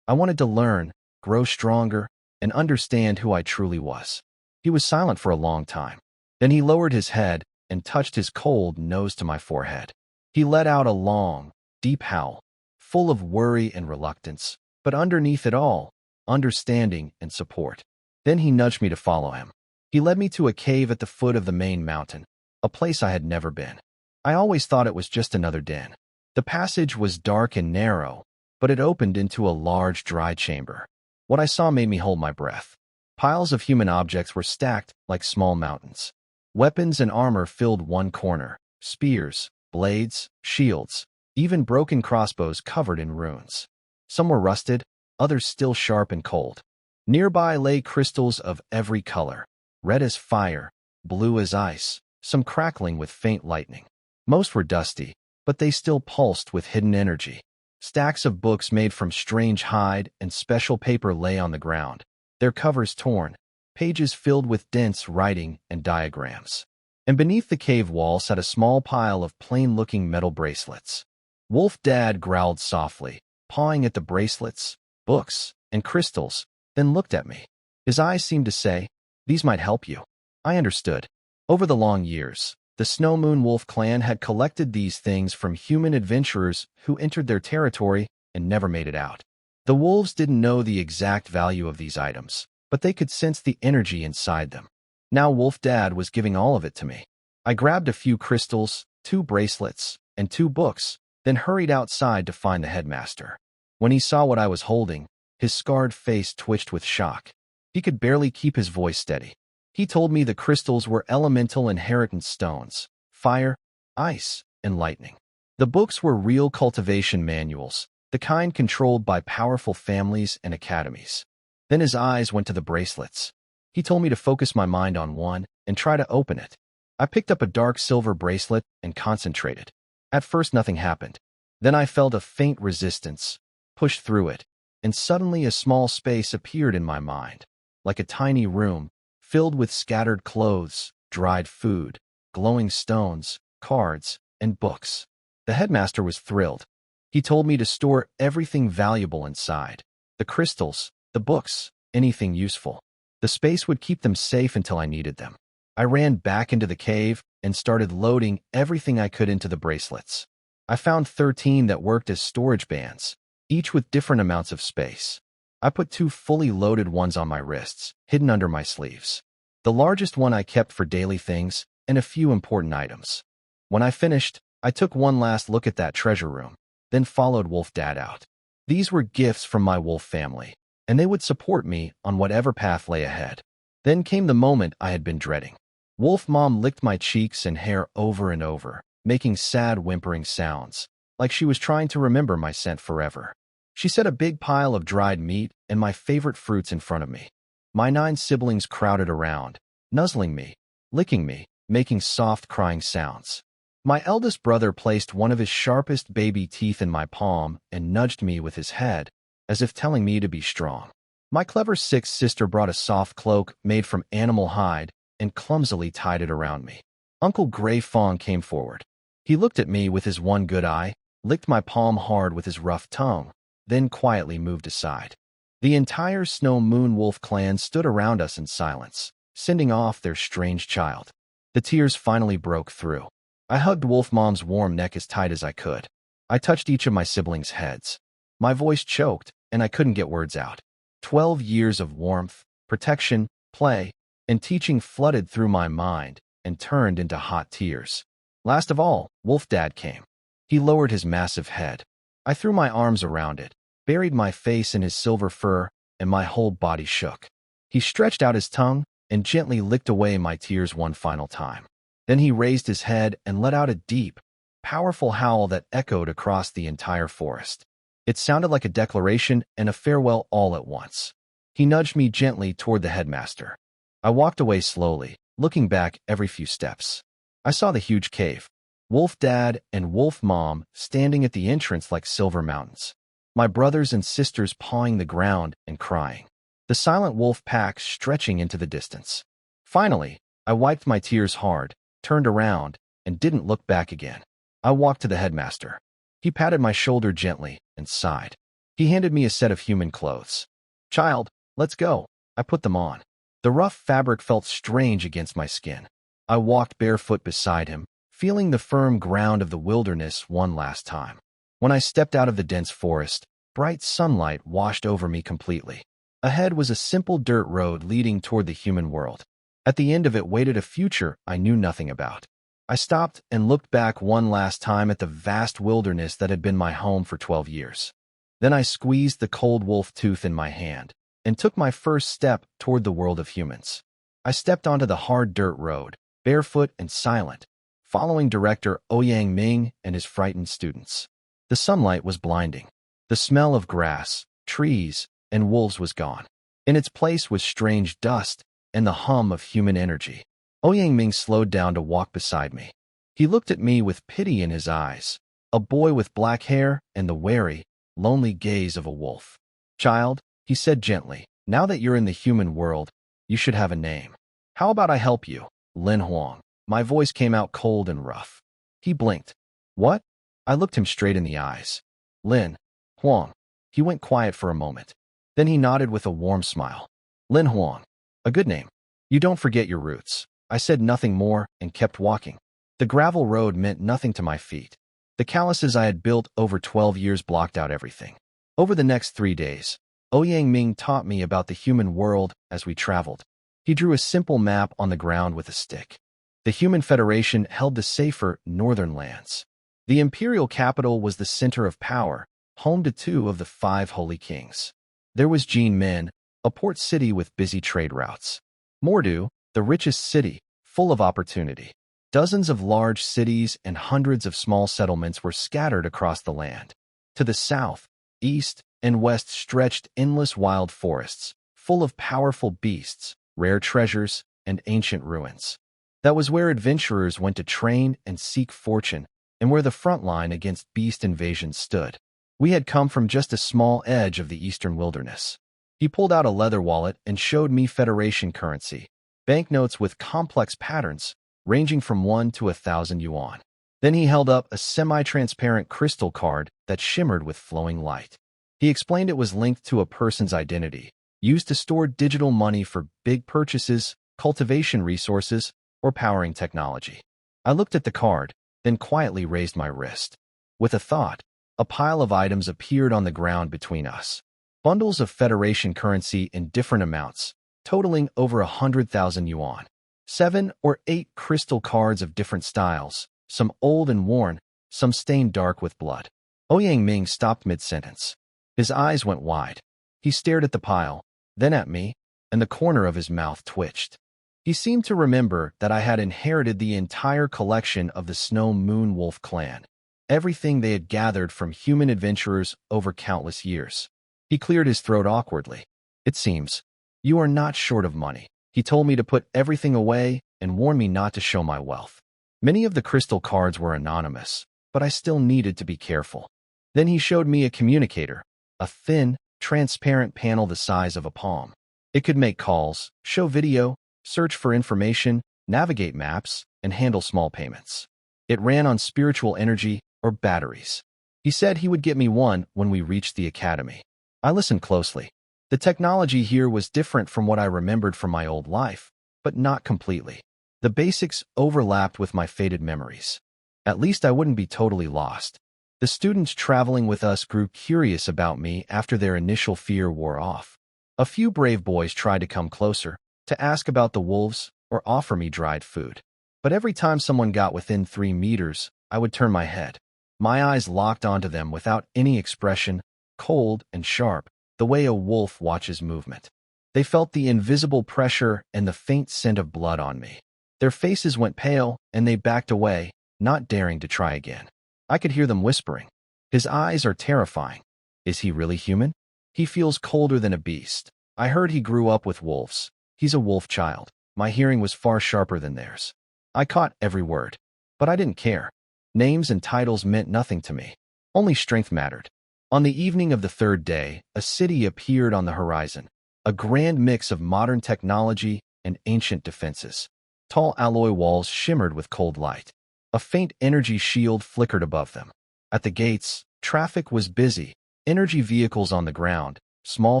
I wanted to learn, grow stronger, and understand who I truly was. He was silent for a long time. Then he lowered his head and touched his cold nose to my forehead. He let out a long, deep howl, full of worry and reluctance, but underneath it all, understanding and support. Then he nudged me to follow him. He led me to a cave at the foot of the main mountain, a place I had never been. I always thought it was just another den. The passage was dark and narrow, but it opened into a large, dry chamber. What I saw made me hold my breath. Piles of human objects were stacked like small mountains. Weapons and armor filled one corner, spears, blades, shields, even broken crossbows covered in runes. Some were rusted, others still sharp and cold. Nearby lay crystals of every color, red as fire, blue as ice, some crackling with faint lightning. Most were dusty, but they still pulsed with hidden energy. Stacks of books made from strange hide and special paper lay on the ground, their covers torn, pages filled with dense writing and diagrams. And beneath the cave wall sat a small pile of plain-looking metal bracelets. Wolf Dad growled softly, pawing at the bracelets, books, and crystals, then looked at me. His eyes seemed to say, "These might help you." I understood. Over the long years, the Snow Moon Wolf clan had collected these things from human adventurers who entered their territory and never made it out. The wolves didn't know the exact value of these items, but they could sense the energy inside them. Now Wolf Dad was giving all of it to me. I grabbed a few crystals, 2 bracelets, and 2 books, then hurried outside to find the headmaster. When he saw what I was holding, his scarred face twitched with shock. He could barely keep his voice steady. He told me the crystals were elemental inheritance stones: fire, ice, and lightning. The books were real cultivation manuals, the kind controlled by powerful families and academies. Then his eyes went to the bracelets. He told me to focus my mind on one and try to open it. I picked up a dark silver bracelet and concentrated. At first nothing happened. Then I felt a faint resistance, pushed through it, and suddenly a small space appeared in my mind, like a tiny room, filled with scattered clothes, dried food, glowing stones, cards, and books. The headmaster was thrilled. He told me to store everything valuable inside: the crystals, the books, anything useful. The space would keep them safe until I needed them. I ran back into the cave and started loading everything I could into the bracelets. I found 13 that worked as storage bands, each with different amounts of space. I put 2 fully loaded ones on my wrists, hidden under my sleeves. The largest one I kept for daily things and a few important items. When I finished, I took one last look at that treasure room, then followed Wolf Dad out. These were gifts from my wolf family, and they would support me on whatever path lay ahead. Then came the moment I had been dreading. Wolf Mom licked my cheeks and hair over and over, making sad whimpering sounds, like she was trying to remember my scent forever. She set a big pile of dried meat and my favorite fruits in front of me. My 9 siblings crowded around, nuzzling me, licking me, making soft crying sounds. My eldest brother placed one of his sharpest baby teeth in my palm and nudged me with his head, as if telling me to be strong. My clever 6th sister brought a soft cloak made from animal hide and clumsily tied it around me. Uncle Gray Fawn came forward. He looked at me with his one good eye, licked my palm hard with his rough tongue, then quietly moved aside. The entire Snow Moon Wolf clan stood around us in silence, sending off their strange child. The tears finally broke through. I hugged Wolf Mom's warm neck as tight as I could. I touched each of my siblings' heads. My voice choked, and I couldn't get words out. 12 years of warmth, protection, play, and teaching flooded through my mind and turned into hot tears. Last of all, Wolf Dad came. He lowered his massive head. I threw my arms around it, buried my face in his silver fur, and my whole body shook. He stretched out his tongue and gently licked away my tears one final time. Then he raised his head and let out a deep, powerful howl that echoed across the entire forest. It sounded like a declaration and a farewell all at once. He nudged me gently toward the headmaster. I walked away slowly, looking back every few steps. I saw the huge cave, Wolf Dad and Wolf Mom standing at the entrance like silver mountains, my brothers and sisters pawing the ground and crying, the silent wolf pack stretching into the distance. Finally, I wiped my tears hard, turned around, and didn't look back again. I walked to the headmaster. He patted my shoulder gently and sighed. He handed me a set of human clothes. "Child, let's go." I put them on. The rough fabric felt strange against my skin. I walked barefoot beside him, feeling the firm ground of the wilderness one last time. When I stepped out of the dense forest, bright sunlight washed over me completely. Ahead was a simple dirt road leading toward the human world. At the end of it waited a future I knew nothing about. I stopped and looked back one last time at the vast wilderness that had been my home for 12 years. Then I squeezed the cold wolf tooth in my hand and took my first step toward the world of humans. I stepped onto the hard dirt road, barefoot and silent, following Director Ouyang Ming and his frightened students. The sunlight was blinding. The smell of grass, trees, and wolves was gone. In its place was strange dust and the hum of human energy. Ouyang Ming slowed down to walk beside me. He looked at me with pity in his eyes, a boy with black hair and the wary, lonely gaze of a wolf. "Child," he said gently, "now that you're in the human world, you should have a name. How about I help you?" "Lin Huang." My voice came out cold and rough. He blinked. "What?" I looked him straight in the eyes. "Lin Huang." He went quiet for a moment. Then he nodded with a warm smile. "Lin Huang. A good name. You don't forget your roots." I said nothing more and kept walking. The gravel road meant nothing to my feet. The calluses I had built over 12 years blocked out everything. Over the next 3 days, Ouyang Ming taught me about the human world as we traveled. He drew a simple map on the ground with a stick. The Human Federation held the safer northern lands. The imperial capital was the center of power, home to 2 of the 5 holy kings. There was Jinmen, a port city with busy trade routes. Mordu, the richest city, full of opportunity. Dozens of large cities and hundreds of small settlements were scattered across the land. To the south, east, and west stretched endless wild forests, full of powerful beasts, rare treasures, and ancient ruins. That was where adventurers went to train and seek fortune, and where the front line against beast invasion stood. We had come from just a small edge of the eastern wilderness. He pulled out a leather wallet and showed me Federation currency, banknotes with complex patterns, ranging from 1 to 1,000 yuan. Then he held up a semi-transparent crystal card that shimmered with flowing light. He explained it was linked to a person's identity, used to store digital money for big purchases, cultivation resources, or powering technology. I looked at the card, then quietly raised my wrist. With a thought, a pile of items appeared on the ground between us. Bundles of Federation currency in different amounts, totaling over 100,000 yuan. 7 or 8 crystal cards of different styles, some old and worn, some stained dark with blood. Ouyang Ming stopped mid-sentence. His eyes went wide. He stared at the pile, then at me, and the corner of his mouth twitched. He seemed to remember that I had inherited the entire collection of the Snow Moon Wolf clan, everything they had gathered from human adventurers over countless years. He cleared his throat awkwardly. It seems, you are not short of money. He told me to put everything away and warned me not to show my wealth. Many of the crystal cards were anonymous, but I still needed to be careful. Then he showed me a communicator, a thin, transparent panel the size of a palm. It could make calls, show video, search for information, navigate maps, and handle small payments. It ran on spiritual energy or batteries. He said he would get me one when we reached the academy. I listened closely. The technology here was different from what I remembered from my old life, but not completely. The basics overlapped with my faded memories. At least I wouldn't be totally lost. The students traveling with us grew curious about me after their initial fear wore off. A few brave boys tried to come closer, to ask about the wolves or offer me dried food. But every time someone got within 3 meters, I would turn my head. My eyes locked onto them without any expression, cold and sharp, the way a wolf watches movement. They felt the invisible pressure and the faint scent of blood on me. Their faces went pale, and they backed away, not daring to try again. I could hear them whispering. His eyes are terrifying. Is he really human? He feels colder than a beast. I heard he grew up with wolves. He's a wolf child. My hearing was far sharper than theirs. I caught every word. But I didn't care. Names and titles meant nothing to me. Only strength mattered. On the evening of the 3rd day, a city appeared on the horizon, a grand mix of modern technology and ancient defenses. Tall alloy walls shimmered with cold light. A faint energy shield flickered above them. At the gates, traffic was busy, energy vehicles on the ground, small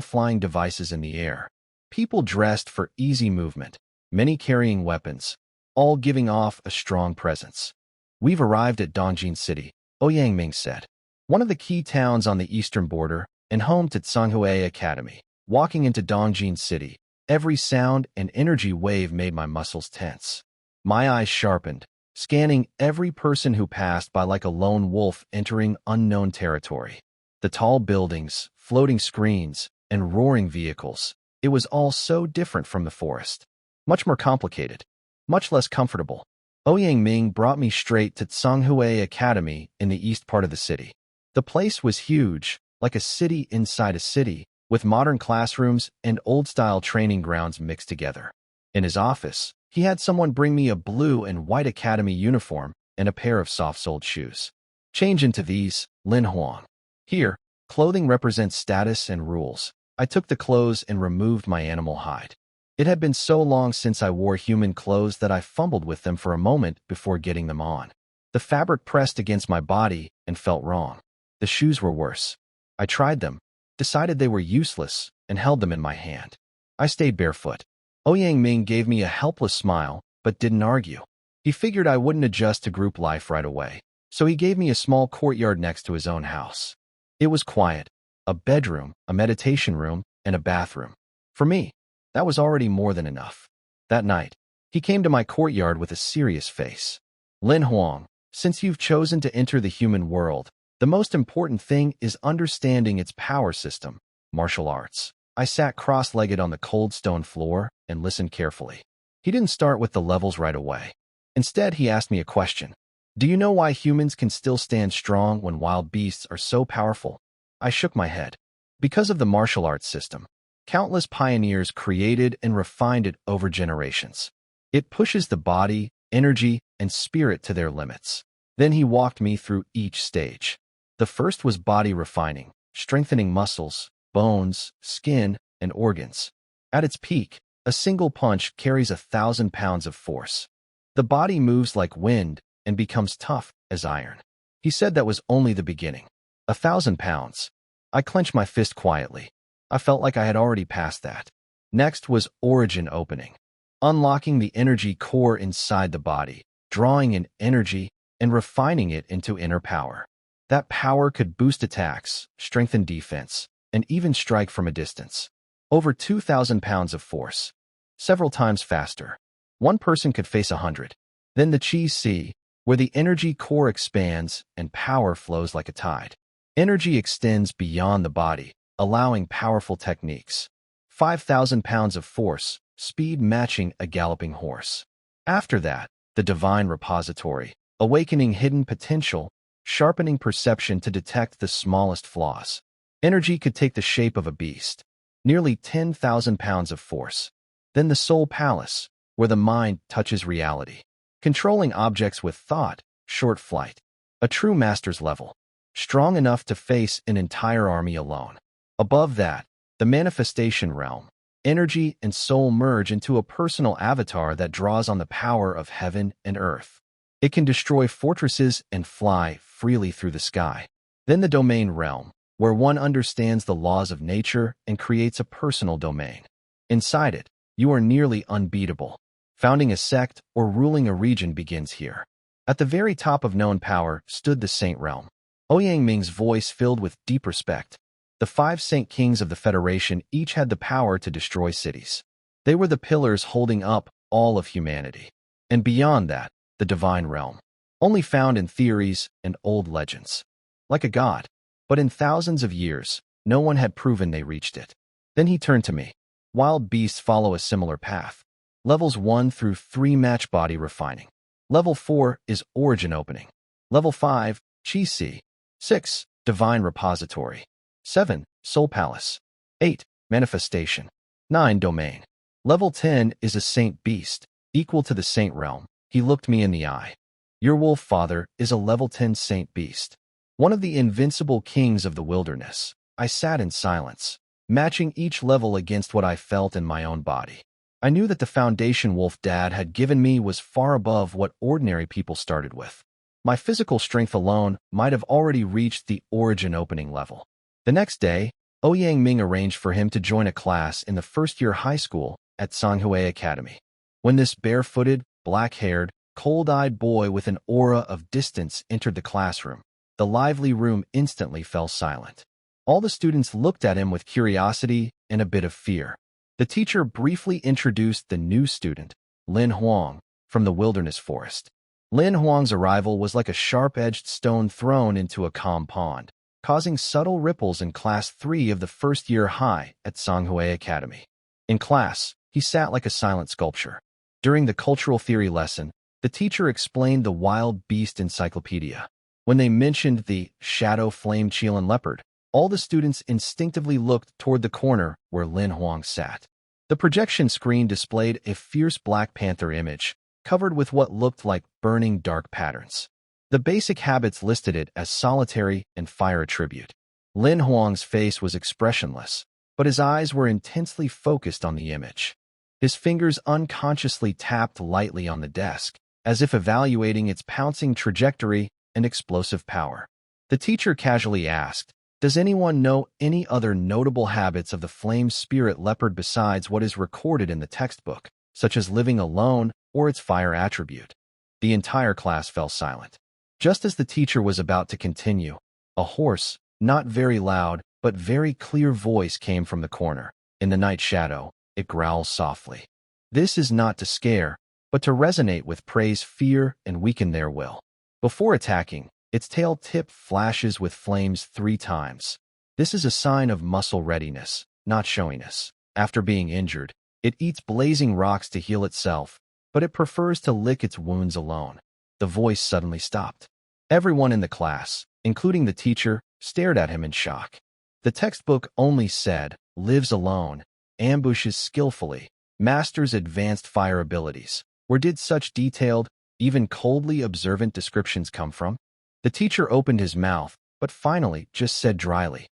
flying devices in the air. People dressed for easy movement, many carrying weapons, all giving off a strong presence. We've arrived at Dongjin City, Ouyang Ming said. One of the key towns on the eastern border and home to MANHWA Academy. Walking into Dongjin City, every sound and energy wave made my muscles tense. My eyes sharpened, scanning every person who passed by like a lone wolf entering unknown territory. The tall buildings, floating screens, and roaring vehicles. It was all so different from the forest. Much more complicated, much less comfortable. Ouyang Ming brought me straight to MANHWA Academy in the east part of the city. The place was huge, like a city inside a city, with modern classrooms and old-style training grounds mixed together. In his office, he had someone bring me a blue and white academy uniform and a pair of soft-soled shoes. Change into these, Lin Huang. Here, clothing represents status and rules. I took the clothes and removed my animal hide. It had been so long since I wore human clothes that I fumbled with them for a moment before getting them on. The fabric pressed against my body and felt wrong. The shoes were worse. I tried them, decided they were useless, and held them in my hand. I stayed barefoot. Ouyang Ming gave me a helpless smile, but didn't argue. He figured I wouldn't adjust to group life right away, so he gave me a small courtyard next to his own house. It was quiet, a bedroom, a meditation room, and a bathroom. For me, that was already more than enough. That night, he came to my courtyard with a serious face. Lin Huang, since you've chosen to enter the human world, the most important thing is understanding its power system, martial arts. I sat cross-legged on the cold stone floor and listened carefully. He didn't start with the levels right away. Instead, he asked me a question. Do you know why humans can still stand strong when wild beasts are so powerful? I shook my head. Because of the martial arts system. Countless pioneers created and refined it over generations. It pushes the body, energy, and spirit to their limits. Then he walked me through each stage. The first was body refining, strengthening muscles, bones, skin, and organs. At its peak, a single punch carries 1,000 pounds of force. The body moves like wind and becomes tough as iron. He said that was only the beginning. 1,000 pounds. I clenched my fist quietly. I felt like I had already passed that. Next was origin opening, unlocking the energy core inside the body, drawing in energy and refining it into inner power. That power could boost attacks, strengthen defense, and even strike from a distance. Over 2,000 pounds of force. Several times faster. One person could face 100. Then the Chi C, where the energy core expands and power flows like a tide. Energy extends beyond the body, allowing powerful techniques. 5,000 pounds of force, speed matching a galloping horse. After that, the divine repository, awakening hidden potential, sharpening perception to detect the smallest flaws. Energy could take the shape of a beast. Nearly 10,000 pounds of force. Then the soul palace, where the mind touches reality. Controlling objects with thought, short flight. A true master's level. Strong enough to face an entire army alone. Above that, the manifestation realm. Energy and soul merge into a personal avatar that draws on the power of heaven and earth. It can destroy fortresses and fly freely through the sky. Then the domain realm, where one understands the laws of nature and creates a personal domain. Inside it, you are nearly unbeatable. Founding a sect or ruling a region begins here. At the very top of known power stood the Saint Realm. Ouyang Ming's voice filled with deep respect. The 5 Saint Kings of the Federation each had the power to destroy cities. They were the pillars holding up all of humanity. And beyond that, the divine realm, only found in theories and old legends. Like a god, but in thousands of years, no one had proven they reached it. Then he turned to me. Wild beasts follow a similar path. Levels 1 through 3 match body refining. Level 4 is origin opening. Level 5, Chi Si. 6, divine repository. 7, soul palace. 8, manifestation. 9, domain. Level 10 is a saint beast, equal to the saint realm. He looked me in the eye. Your wolf father is a level 10 saint beast. One of the invincible kings of the wilderness. I sat in silence, matching each level against what I felt in my own body. I knew that the foundation wolf dad had given me was far above what ordinary people started with. My physical strength alone might have already reached the origin opening level. The next day, Ouyang Ming arranged for him to join a class in the first-year high school at MANHWA Academy. When this barefooted, black-haired, cold-eyed boy with an aura of distance entered the classroom, the lively room instantly fell silent. All the students looked at him with curiosity and a bit of fear. The teacher briefly introduced the new student, Lin Huang, from the wilderness forest. Lin Huang's arrival was like a sharp-edged stone thrown into a calm pond, causing subtle ripples in Class 3 of the first-year high at MANHWA Academy. In class, he sat like a silent sculpture. During the cultural theory lesson, the teacher explained the wild beast encyclopedia. When they mentioned the shadow flame Chilean leopard, all the students instinctively looked toward the corner where Lin Huang sat. The projection screen displayed a fierce Black Panther image, covered with what looked like burning dark patterns. The basic habits listed it as solitary and fire attribute. Lin Huang's face was expressionless, but his eyes were intensely focused on the image. His fingers unconsciously tapped lightly on the desk, as if evaluating its pouncing trajectory and explosive power. The teacher casually asked, "Does anyone know any other notable habits of the flame spirit leopard besides what is recorded in the textbook, such as living alone or its fire attribute?" The entire class fell silent. Just as the teacher was about to continue, a hoarse, not very loud, but very clear voice came from the corner. In the night shadow, it growls softly. This is not to scare, but to resonate with prey's fear and weaken their will. Before attacking, its tail tip flashes with flames 3 times. This is a sign of muscle readiness, not showiness. After being injured, it eats blazing rocks to heal itself, but it prefers to lick its wounds alone. The voice suddenly stopped. Everyone in the class, including the teacher, stared at him in shock. The textbook only said, lives alone, ambushes skillfully, masters advanced fire abilities. Where did such detailed, even coldly observant descriptions come from? The teacher opened his mouth, but finally just said dryly,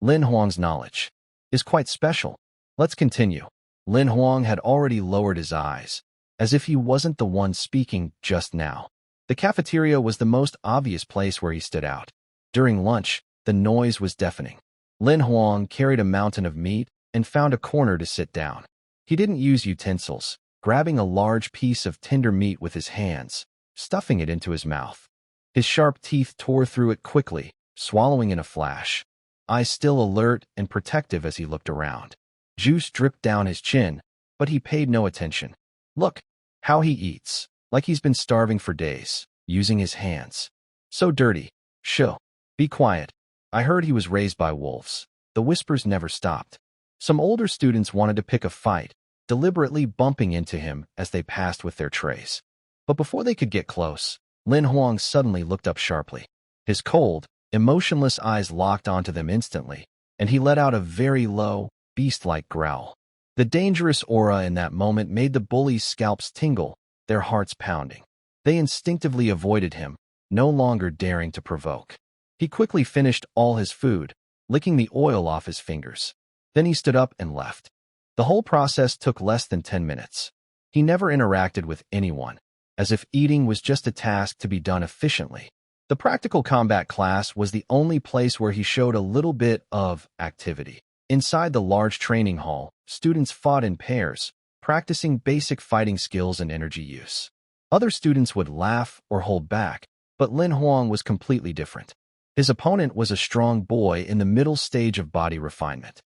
Lin Huang's knowledge is quite special. Let's continue. Lin Huang had already lowered his eyes, as if he wasn't the one speaking just now. The cafeteria was the most obvious place where he stood out. During lunch, the noise was deafening. Lin Huang carried a mountain of meat and found a corner to sit down. He didn't use utensils, grabbing a large piece of tender meat with his hands, stuffing it into his mouth. His sharp teeth tore through it quickly, swallowing in a flash, eyes still alert and protective as he looked around. Juice dripped down his chin, but he paid no attention. Look how he eats, like he's been starving for days, using his hands. So dirty. Shoo. Be quiet. I heard he was raised by wolves. The whispers never stopped. Some older students wanted to pick a fight, deliberately bumping into him as they passed with their trays. But before they could get close, Lin Huang suddenly looked up sharply. His cold, emotionless eyes locked onto them instantly, and he let out a very low, beast-like growl. The dangerous aura in that moment made the bullies' scalps tingle, their hearts pounding. They instinctively avoided him, no longer daring to provoke. He quickly finished all his food, licking the oil off his fingers. Then he stood up and left. The whole process took less than 10 minutes. He never interacted with anyone, as if eating was just a task to be done efficiently. The practical combat class was the only place where he showed a little bit of activity. Inside the large training hall, students fought in pairs, practicing basic fighting skills and energy use. Other students would laugh or hold back, but Lin Huang was completely different. His opponent was a strong boy in the middle stage of body refinement.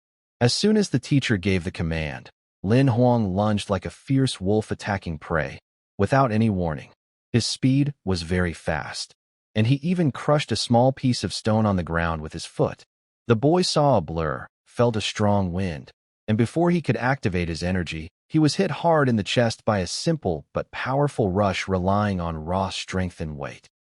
As soon as the teacher gave the command, Lin Huang lunged like a fierce wolf attacking prey, without any warning. His speed was very fast, and he even crushed a small piece of stone on the ground with his foot. The boy saw a blur, felt a strong wind, and before he could activate his energy, he was hit hard in the chest by a simple but powerful rush relying on raw strength and weight.